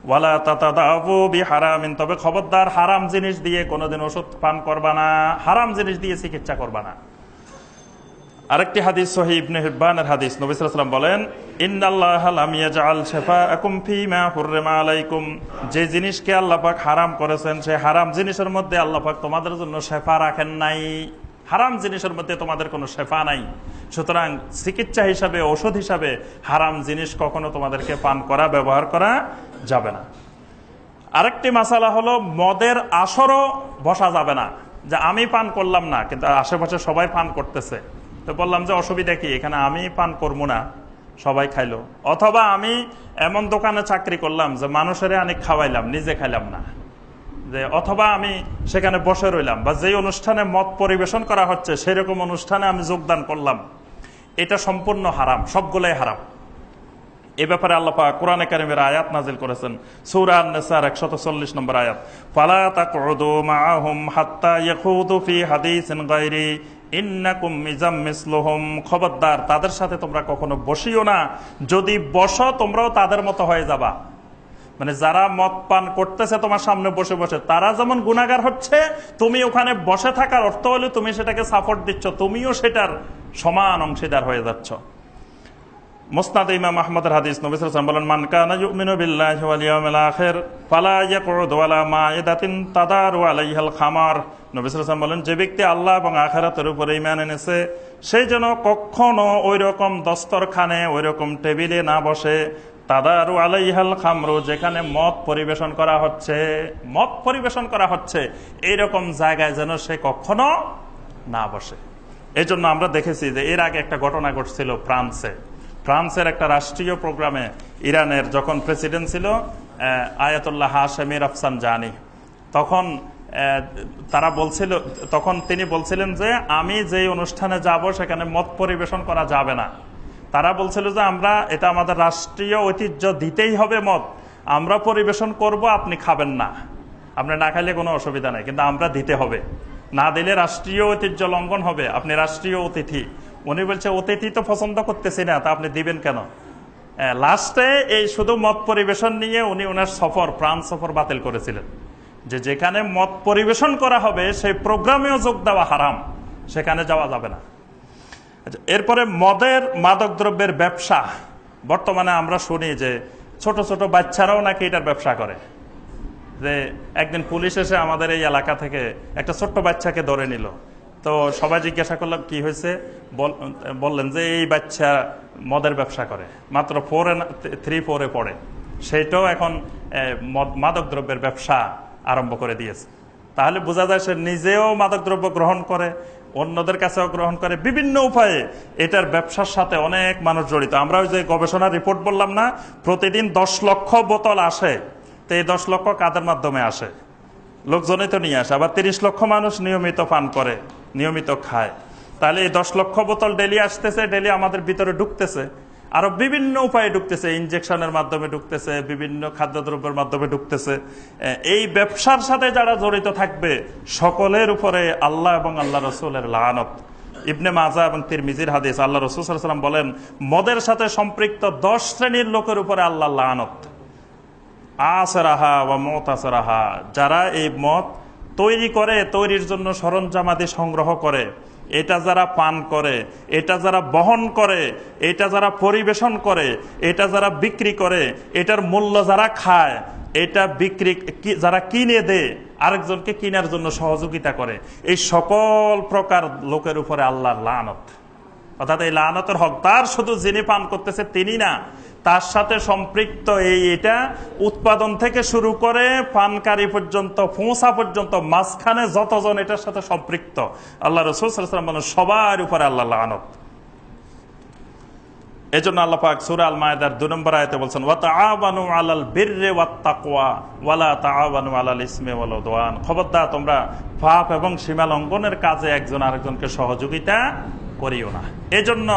ওয়ালা তাতাদাবু বিহারামিন, তবে খবরদার হারাম জিনিস দিয়ে কোনোদিন ওষুধ পান করবা না, হারাম জিনিস দিয়ে চিকিৎসা করবা না। আরেকটি হাদিস সহিহ ইবনে হিব্বানের হাদিস। নবী সাল্লাল্লাহু আলাইহি ওয়াসাল্লাম বলেন ইন্নাল্লাহা লাম ইয়াজআল শিফাআকুম ফীমা হুররিমা আলাইকুম, যে জিনিসকে আল্লাহ পাক হারাম করেছেন সেই হারাম জিনিসের মধ্যে আল্লাহ পাক তোমাদের জন্য শিফা রাখেন নাই, হারাম জিনিসের মধ্যে তোমাদের কোনো শিফা নাই। সুতরাং চিকিৎসা হিসাবে, ওষুধ হিসাবে হারাম জিনিস কখনো তোমাদেরকে পান করা, ব্যবহার করা যাবে না। আরেকটি মাসালা হলো মদের আসরও বসা যাবে না, যে আমি পান করলাম না কিন্তু আশেপাশে সবাই পান করতেছে, তো বললাম যে অসুবিধা কি, এখানে আমি পান করবো না, সবাই খাইলো। অথবা আমি এমন দোকানে চাকরি করলাম যে মানুষের অনেক খাওয়াইলাম, নিজে খাইলাম না, যে অথবা আমি সেখানে বসে রইলাম, বা যেই অনুষ্ঠানে মদ পরিবেশন করা হচ্ছে সেরকম অনুষ্ঠানে আমি যোগদান করলাম, এটা সম্পূর্ণ হারাম, সবগুলাই হারাম। এ ব্যাপারে আল্লাহ পাক কোরআনে কারিমের আয়াত নাজিল করেছেন, সূরা আন-নিসার 140 নম্বর আয়াত, ফালা তাকউদু মাআহুম হাত্তা ইয়াখুদু ফি হাদিসিন গায়রি ইন্নাকুম মিজাম মিসলুহুম, খবরদার তাদের সাথে তোমরা কখনো বসিও না, যদি বসো তোমরাও তাদের মতো হয়ে যাবা। মানে যারা মদ পান করতেছে তোমার সামনে বসে বসে, তারা যেমন গুনাহগার হচ্ছে, তুমি ওখানে বসে থাকার অর্থ হলে তুমি সেটাকে সাপোর্ট দিচ্ছ, তুমিও সেটার সমান অংশীদার হয়ে যাচ্ছ। মুসনাদ ইমাম আহমদের হাদিস। নবী সাল্লাল্লাহু আলাইহি ওয়াসাল্লাম বলেন মান কানা ইউমিনু বিল্লাহি ওয়াল ইয়াউমিল আখির ফালা ইয়াকুদু আলা মাইদাতিন তাদারু আলাইহাল খামার। নবী সাল্লাল্লাহু আলাইহি ওয়াসাল্লাম বলেন যে ব্যক্তি আল্লাহ এবং আখিরাতের উপর ঈমান এনেছে সেই যেন কখনো ওইরকম দস্তরখানে, ওইরকম টেবিলে না বসে, তাদারু আলাইহাল খামরু, যেখানে মদ পরিবেশন করা হচ্ছে, মদ পরিবেশন করা হচ্ছে এইরকম জায়গায় যেন সে কখনো না বসে। এই জন্য আমরা দেখেছি যে এর আগে একটা ঘটনা ঘটছিল ফ্রান্সের একটা রাষ্ট্রীয় প্রোগ্রামে, ইরানের যখন প্রেসিডেন্ট ছিল আয়াতুল্লাহ হাশেমি রাফসানজানি, তখন তিনি বলছিলেন যে আমি যেই অনুষ্ঠানে যাব সেখানে মদ পরিবেশন করা যাবে না। তারা বলছিল যে আমরা, এটা আমাদের রাষ্ট্রীয় ঐতিহ্য, দিতেই হবে মদ, আমরা পরিবেশন করব, আপনি খাবেন না, আপনি না খাইলে কোনো অসুবিধা নেই, কিন্তু আমরা দিতে হবে, না দিলে রাষ্ট্রীয় ঐতিহ্য লঙ্ঘন হবে, আপনি রাষ্ট্রীয় অতিথি। উনি বলছে অতিথি তো পছন্দ করতেছি না, তা আপনি দিবেন কেন? লাস্টে এই শুধু মদ পরিবেশন নিয়ে উনি ওনার ফ্রান্স সফর বাতিল করেছিলেন, যে যেখানে মদ পরিবেশন করা হবে সেই প্রোগ্রামেও যোগ দেওয়া হারাম, সেখানে যাওয়া যাবে না। এরপরে মাদক দ্রব্যের ব্যবসা, বর্তমানে আমরা শুনি যে ছোট ছোট বাচ্চারাও নাকি এটার ব্যবসা করে। যে একদিন পুলিশ এসে আমাদের এই এলাকা থেকে একটা ছোট্ট বাচ্চাকে ধরে নিল, তো সবাই জিজ্ঞাসা করলাম কি হয়েছে, বললেন যে এই বাচ্চা মদের ব্যবসা করে, মাত্র 3-4 পড়ে, সেইটাও এখন মাদক দ্রব্যের ব্যবসা আরম্ভ করে দিয়েছে। তাহলে বোঝা যায় সে নিজেও মাদক দ্রব্য গ্রহণ করে, অন্যদের কাছেও গ্রহণ করে, বিভিন্ন উপায়ে এটার ব্যবসার সাথে অনেক মানুষ জড়িত। আমরা ওই যে গবেষণার রিপোর্ট বললাম না, প্রতিদিন 10 লক্ষ বোতল আসে, তো এই 10 লক্ষ কাদের মাধ্যমে আসে? লোকজনই তো নিয়ে আসে। আবার 30 লক্ষ মানুষ নিয়মিত পান করে, নিয়মিত খায়। তাহলে এই 10 লক্ষ বোতল ডেলি আসতেছে, ডেলি আমাদের ভিতরে ঢুকতেছে। আরো বিভিন্ন উপায়ে ঢুকতেছে, ইনজেকশনের মাধ্যমে ঢুকতেছে, বিভিন্ন খাদ্যদ্রব্যের মাধ্যমে ঢুকতেছে। এই ব্যবসার সাথে যারা জড়িত থাকবে সকলের উপরে আল্লাহ এবং আল্লাহ রসুলের লানত। ইবনে মাজা এবং তিরমিজির হাদিস, আল্লাহ রসুল সাল্লাল্লাহু আলাইহি ওয়াসাল্লাম বলেন, মদের সাথে সম্পৃক্ত 10 শ্রেণীর লোকের উপরে আল্লাহ লানত। আসরাহা ওয়া মুতাসরাহা, যারা এই মদ তৈরি করে, তৈরির জন্য সরঞ্জামাদি সংগ্রহ করে, এটা যারা পান করে, এটা যারা বহন করে, এটা যারা পরিবেশন করে, এটা যারা বিক্রি করে, এটার মূল্য যারা খায়, এটা বিক্রি যারা কিনে দেয়, আরেকজনকে কিনার জন্য সহযোগিতা করে, এই সকল প্রকার লোকের উপরে আল্লাহর লানত। অর্থাৎ এই লানতের হকদার শুধু যিনি পান করতেছে তিনি না, তার সাথে সম্পৃক্ত এটা উৎপাদন থেকে শুরু করে পানকারী পর্যন্ত, পৌঁছা পর্যন্ত, মাঝখানে যতজন এটার সাথে সম্পৃক্ত, আল্লাহ রাসূল সাল্লাল্লাহু আলাইহি ওয়াসাল্লাম বলেন সবার উপরে আল্লাহ লানত। এজন্য আল্লাহ পাক সূরা আল মায়েদার 2 নম্বর আয়াতে বলছেন, ওয়া তাআওয়ানু আলাল বিররি ওয়াত তাকওয়া ওয়া লা তাআওয়ানু আলাল ইসমি ওয়াল উদওয়ান। খবরদার তোমরা পাপ এবং সীমা লঙ্ঘনের কাজে একজন আরেকজনকে সহযোগিতা করিও না। এজন্য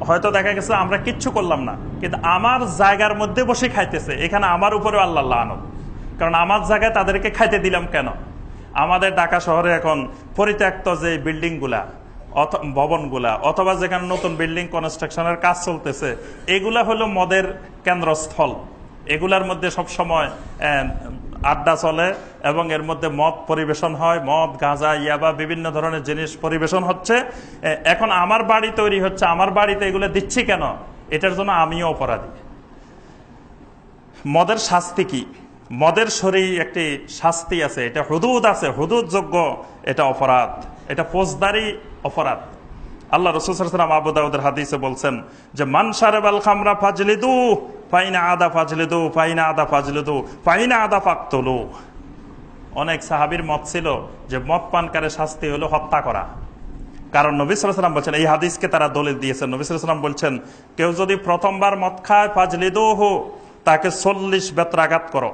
হয়তো দেখা গেছে আমরা কিচ্ছু করলাম না, কিন্তু আমার জায়গার মধ্যে বসে খাইতেছে, এখানে আমার উপরে আল্লাহ লানত। কারণ আমার জায়গায় তাদেরকে খাইতে দিলাম কেন? আমাদের ঢাকা শহরে এখন পরিত্যক্ত যে বিল্ডিং গুলা, ভবনগুলা, অথবা যেখানে নতুন বিল্ডিং কনস্ট্রাকশনের কাজ চলতেছে, এগুলা হলো মদের কেন্দ্রস্থল। এগুলার মধ্যে সবসময় আড্ডা চলে এবং এর মধ্যে মদ পরিবেশন হয়, মদ, গাঁজা, ইয়াবা বিভিন্ন ধরনের জিনিস পরিবেশন হচ্ছে। এখন আমার বাড়ি তৈরি হচ্ছে, আমার বাড়িতে এগুলো দিচ্ছি কেন? এটার জন্য আমিও অপরাধী। মদের শাস্তি কি? মদের শরীর একটি শাস্তি আছে, এটা হুদুদ আছে, হুদুদযোগ্য এটা অপরাধ, এটা ফৌজদারি অপরাধ। আল্লাহ রাসূল সাল্লাল্লাহু আলাইহি ওয়াসাল্লাম আবু দাউদের হাদিসে বলছেন যে, মান শারাবাল খামরা ফাজলিদু ফাইনা আদা ফাজলিদু ফাইনা আদা ফাজলিদু ফাইনা আদা ফাকতুলু। অনেক সাহাবীর মত ছিল যে মদ পানকারের শাস্তি হলো হত্যা করা। কারণ নবী সাল্লাল্লাহু আলাইহি ওয়াসাল্লাম বলছেন, এই হাদিসকে তারা দলিল দিয়েছেন, নবী সাল্লাল্লাহু আলাইহি ওয়াসাল্লাম বলছেন, কেউ যদি প্রথমবার মদ খায় ফাজলিদুহু, তাকে 40 বেত্রাঘাত করো,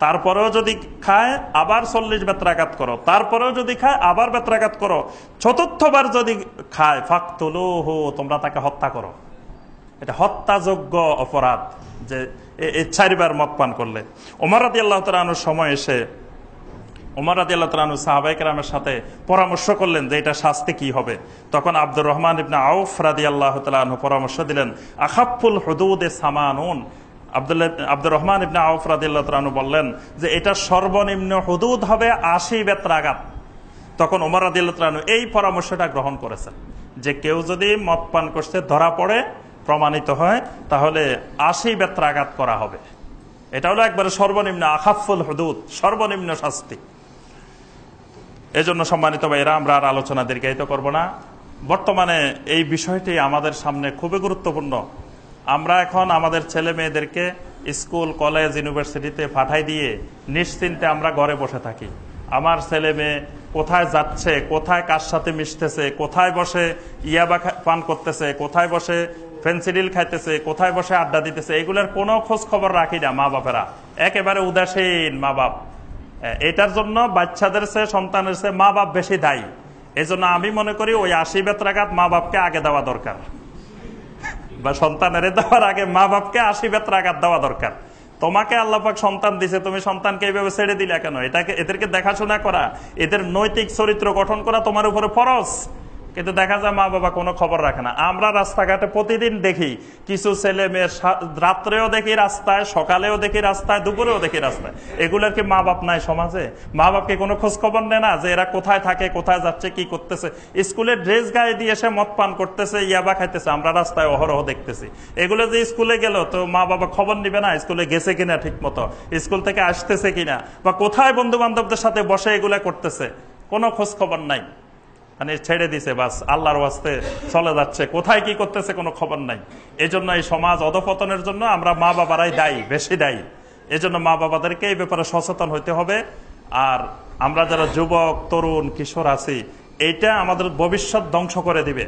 তারপরেও যদি খায় আবার 40 বেত্রাঘাত করো, তারপরেও যদি খায় আবার বেত্রাঘাত করো, চতুর্থবার যদি খায় ফাকতুলুহু, তোমরা তাকে হত্যা করো। এটা হত্যাযোগ্য অপরাধ যে 4 বার মদ পান করলে। ওমর রাদিয়াল্লাহু তাআলা আনহুর সময় এসে ওমর রাদিয়াল্লাহু তাআলা আনহু সাহাবায়ে কেরামের সাথে পরামর্শ করলেন যে এটা শাস্তি কি হবে। তখন আব্দুর রহমান ইবনে আউফ রাদিয়াল্লাহু তাআলা আনহু পরামর্শ দিলেন, আখাফুল হুদুদে সামানুন। আব্দুর রহমান ইবনে আউফ রাদিয়াল্লাহু তাআলা আনহু বললেন যে এটা সর্বনিম্ন হুদুদ হবে 80 বেত্রাঘাত। তখন ওমর রাদিয়াল্লাহু তাআলা আনহু এই পরামর্শটা গ্রহণ করেছেন যে কেউ যদি মদ পান করতে ধরা পড়ে, প্রমাণিত হয়, তাহলে 80 বেত্রাঘাত করা হবে। এটা হলো একবারে সর্বনিম্ন, আখাফুল হুদুদ, সর্বনিম্ন শাস্তি। এজন্য সম্মানিত ভাইরা, আমরা আর আলোচনা দীর্ঘায়িত করব না। বর্তমানে এই বিষয়টি আমাদের সামনে খুবই গুরুত্বপূর্ণ। আমরা এখন আমাদের ছেলে মেয়েদেরকে স্কুল, কলেজ, ইউনিভার্সিটিতে পাঠাই দিয়ে নিশ্চিন্তে আমরা ঘরে বসে থাকি। আমার ছেলে মেয়ে কোথায় যাচ্ছে, কোথায় কার সাথে মিশতেছে, কোথায় বসে ইয়াবা পান করতেছে, কোথায় বসে ফেন্সিডিল খাইতেছে, কোথায় বসে আড্ডা দিতেছে, এগুলোর কোনো খোঁজ খবর রাখি না মা বাপেরা। একেবারে উদাসীন মা বাপ। এটার জন্য বাচ্চাদের চেয়ে, সন্তানের চেয়ে মা বাপ বেশি দায়ী। এই জন্য আমি মনে করি ওই 80 বেত্রাঘাত মা বাপকে আগে দেওয়া দরকার, বা সন্তানের দেওয়ার আগে মা বাপকে 80 বেত্রাঘাত দেওয়া দরকার। তোমাকে আল্লাহ পাক সন্তান দিছে, তুমি সন্তানকে এইভাবে ছেড়ে দিলে কেন? এদেরকে দেখাশোনা করা, এদের নৈতিক চরিত্র গঠন করা তোমার উপরে ফরজ। কিন্তু দেখা যায় মা বাবা কোনো খবর রাখে না। আমরা রাস্তাঘাটে প্রতিদিন দেখি কিছু ছেলে মেয়ে, রাত্রেও দেখি রাস্তায়, সকালেও দেখি রাস্তায়, দুপুরেও দেখি রাস্তায়। এগুলোর কি মা বাপ নাই সমাজে? মা বাপকে কোনো খোঁজ খবর নেয় না যে এরা কোথায় থাকে, কোথায় যাচ্ছে, কি করতেছে? স্কুলের ড্রেস গায়ে দিয়ে এসে মদ পান করতেছে, ইয়াবা খাইতেছে, আমরা রাস্তায় অহরহ দেখতেছি। এগুলো যে স্কুলে গেল তো মা বাবা খবর নিবে না স্কুলে গেছে কিনা, ঠিক মতো স্কুল থেকে আসতেছে কিনা, বা কোথায় বন্ধু বান্ধবদের সাথে বসে এগুলা করতেছে, কোনো খোঁজ খবর নাই। মানে ছেড়ে দিছে, বাস আল্লাহর ওয়াস্তে চলে যাচ্ছে, কোথায় কি করতেছে কোনো খবর নাই। এই জন্য এই সমাজ অধপতনের জন্য আমরা মা বাবারাই দায়ী, বেশি দায়ী। এই জন্য মা বাবাদেরকে এই ব্যাপারে সচেতন হইতে হবে। আর আমরা যারা যুবক, তরুণ, কিশোর আছি, এইটা আমাদের ভবিষ্যৎ ধ্বংস করে দিবে।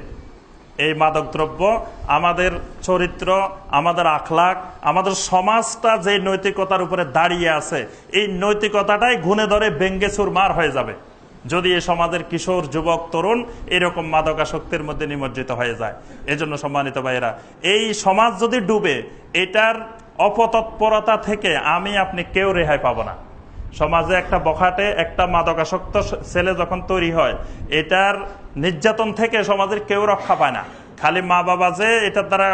এই মাদক দ্রব্য আমাদের চরিত্র, আমাদের আখলাক, আমাদের সমাজটা যে নৈতিকতার উপরে দাঁড়িয়ে আছে, এই নৈতিকতাটাই ঘুণে ধরে ভেঙ্গে চুরমার হয়ে যাবে। যদি এই সমাজের কিশোর, যুবক, তরুণ এরকম মাদকাসক্তির মধ্যে নিমজ্জিত হয়ে যায়। এজন্য সম্মানিত ভাইয়েরা, এই সমাজ যদি ডুবে, এটার অপতৎপরতা থেকে আমি আপনি কেউ রেহাই পাবো না। সমাজে একটা বখাটে, একটা মাদকাসক্ত ছেলে যখন তৈরি হয়, এটার নির্যাতন থেকে সমাজের কেউ রক্ষা পায় না। খালি মা বাবা যে এটার দ্বারা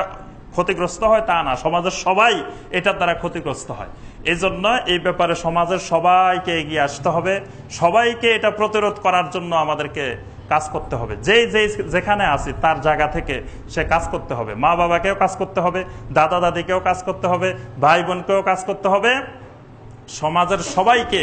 ক্ষতিগ্রস্ত হয় তা না, সমাজের সবাই এটার দ্বারা ক্ষতিগ্রস্ত হয়। এই জন্য এই ব্যাপারে সমাজের সবাইকে এগিয়ে আসতে হবে, সবাইকে এটা প্রতিরোধ করার জন্য আমাদেরকে কাজ করতে হবে। যেখানে আছি তার জায়গা থেকে সে কাজ করতে হবে। মা বাবাকেও কাজ করতে হবে, দাদা দাদিকেও কাজ করতে হবে, ভাই বোনকেও কাজ করতে হবে, সমাজের সবাইকে।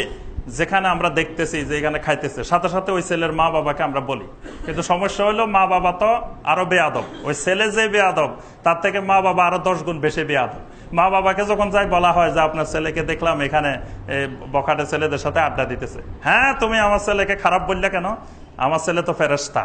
যেখানে আমরা দেখতেছি যে এখানে খাইতেছে, সাথে সাথে ওই ছেলের মা বাবাকে আমরা বলি, কিন্তু সমস্যা হলো মা বাবা তো আরো বেয়াদব। ওই ছেলে যে বেয়াদব, তার থেকে মা বাবা আরো 10 গুণ বেশি বেয়াদব। মা বাবাকে যখন যাই বলা হয় যে আপনার ছেলেকে দেখলাম এখানে বখাটে ছেলেদের সাথে আড্ডা দিতেছে, হ্যাঁ তুমি আমার ছেলেকে খারাপ বললে কেন, আমার ছেলে তো ফেরেশতা।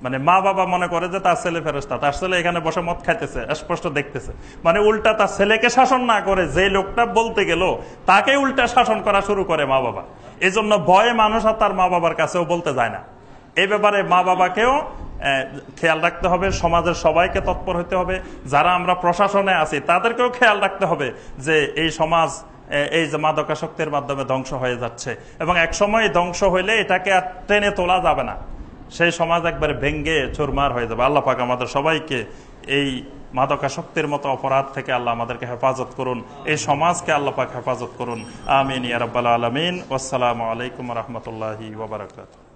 মানে মা বাবা মনে করে যে তার ছেলে ফেরেশতা, তার ছেলে এখানে বসে মদ খাইতেছে, স্পষ্ট দেখতেছে। মানে উল্টা তার ছেলেকে শাসন না করে যে লোকটা বলতে গেল তাকে উল্টা শাসন করা শুরু করে মা বাবা। এই জন্য ভয়ে মানুষ আর তার মা বাবার কাছেও বলতে যায় না। এই ব্যাপারে মা বাবাকেও খেয়াল রাখতে হবে, সমাজের সবাইকে তৎপর হতে হবে। যারা আমরা প্রশাসনে আছি তাদেরকেও খেয়াল রাখতে হবে যে এই সমাজ এই যে মাদকাসক্তের মাধ্যমে ধ্বংস হয়ে যাচ্ছে, এবং এক সময় ধ্বংস হইলে এটাকে আর টেনে তোলা যাবে না। সেই সমাজ একবারে ভেঙ্গে চুরমার হয়ে যাবে। আল্লাহ পাক আমাদের সবাইকে এই মাদকাসক্তির মতো অপরাধ থেকে আল্লাহ আমাদেরকে হেফাজত করুন, এই সমাজকে আল্লাহ পাক হেফাজত করুন। আমিন ইয়া রাব্বাল আলামিন। আসসালামু আলাইকুম ওয়া রাহমাতুল্লাহি ওয়া বারাকাতুহু।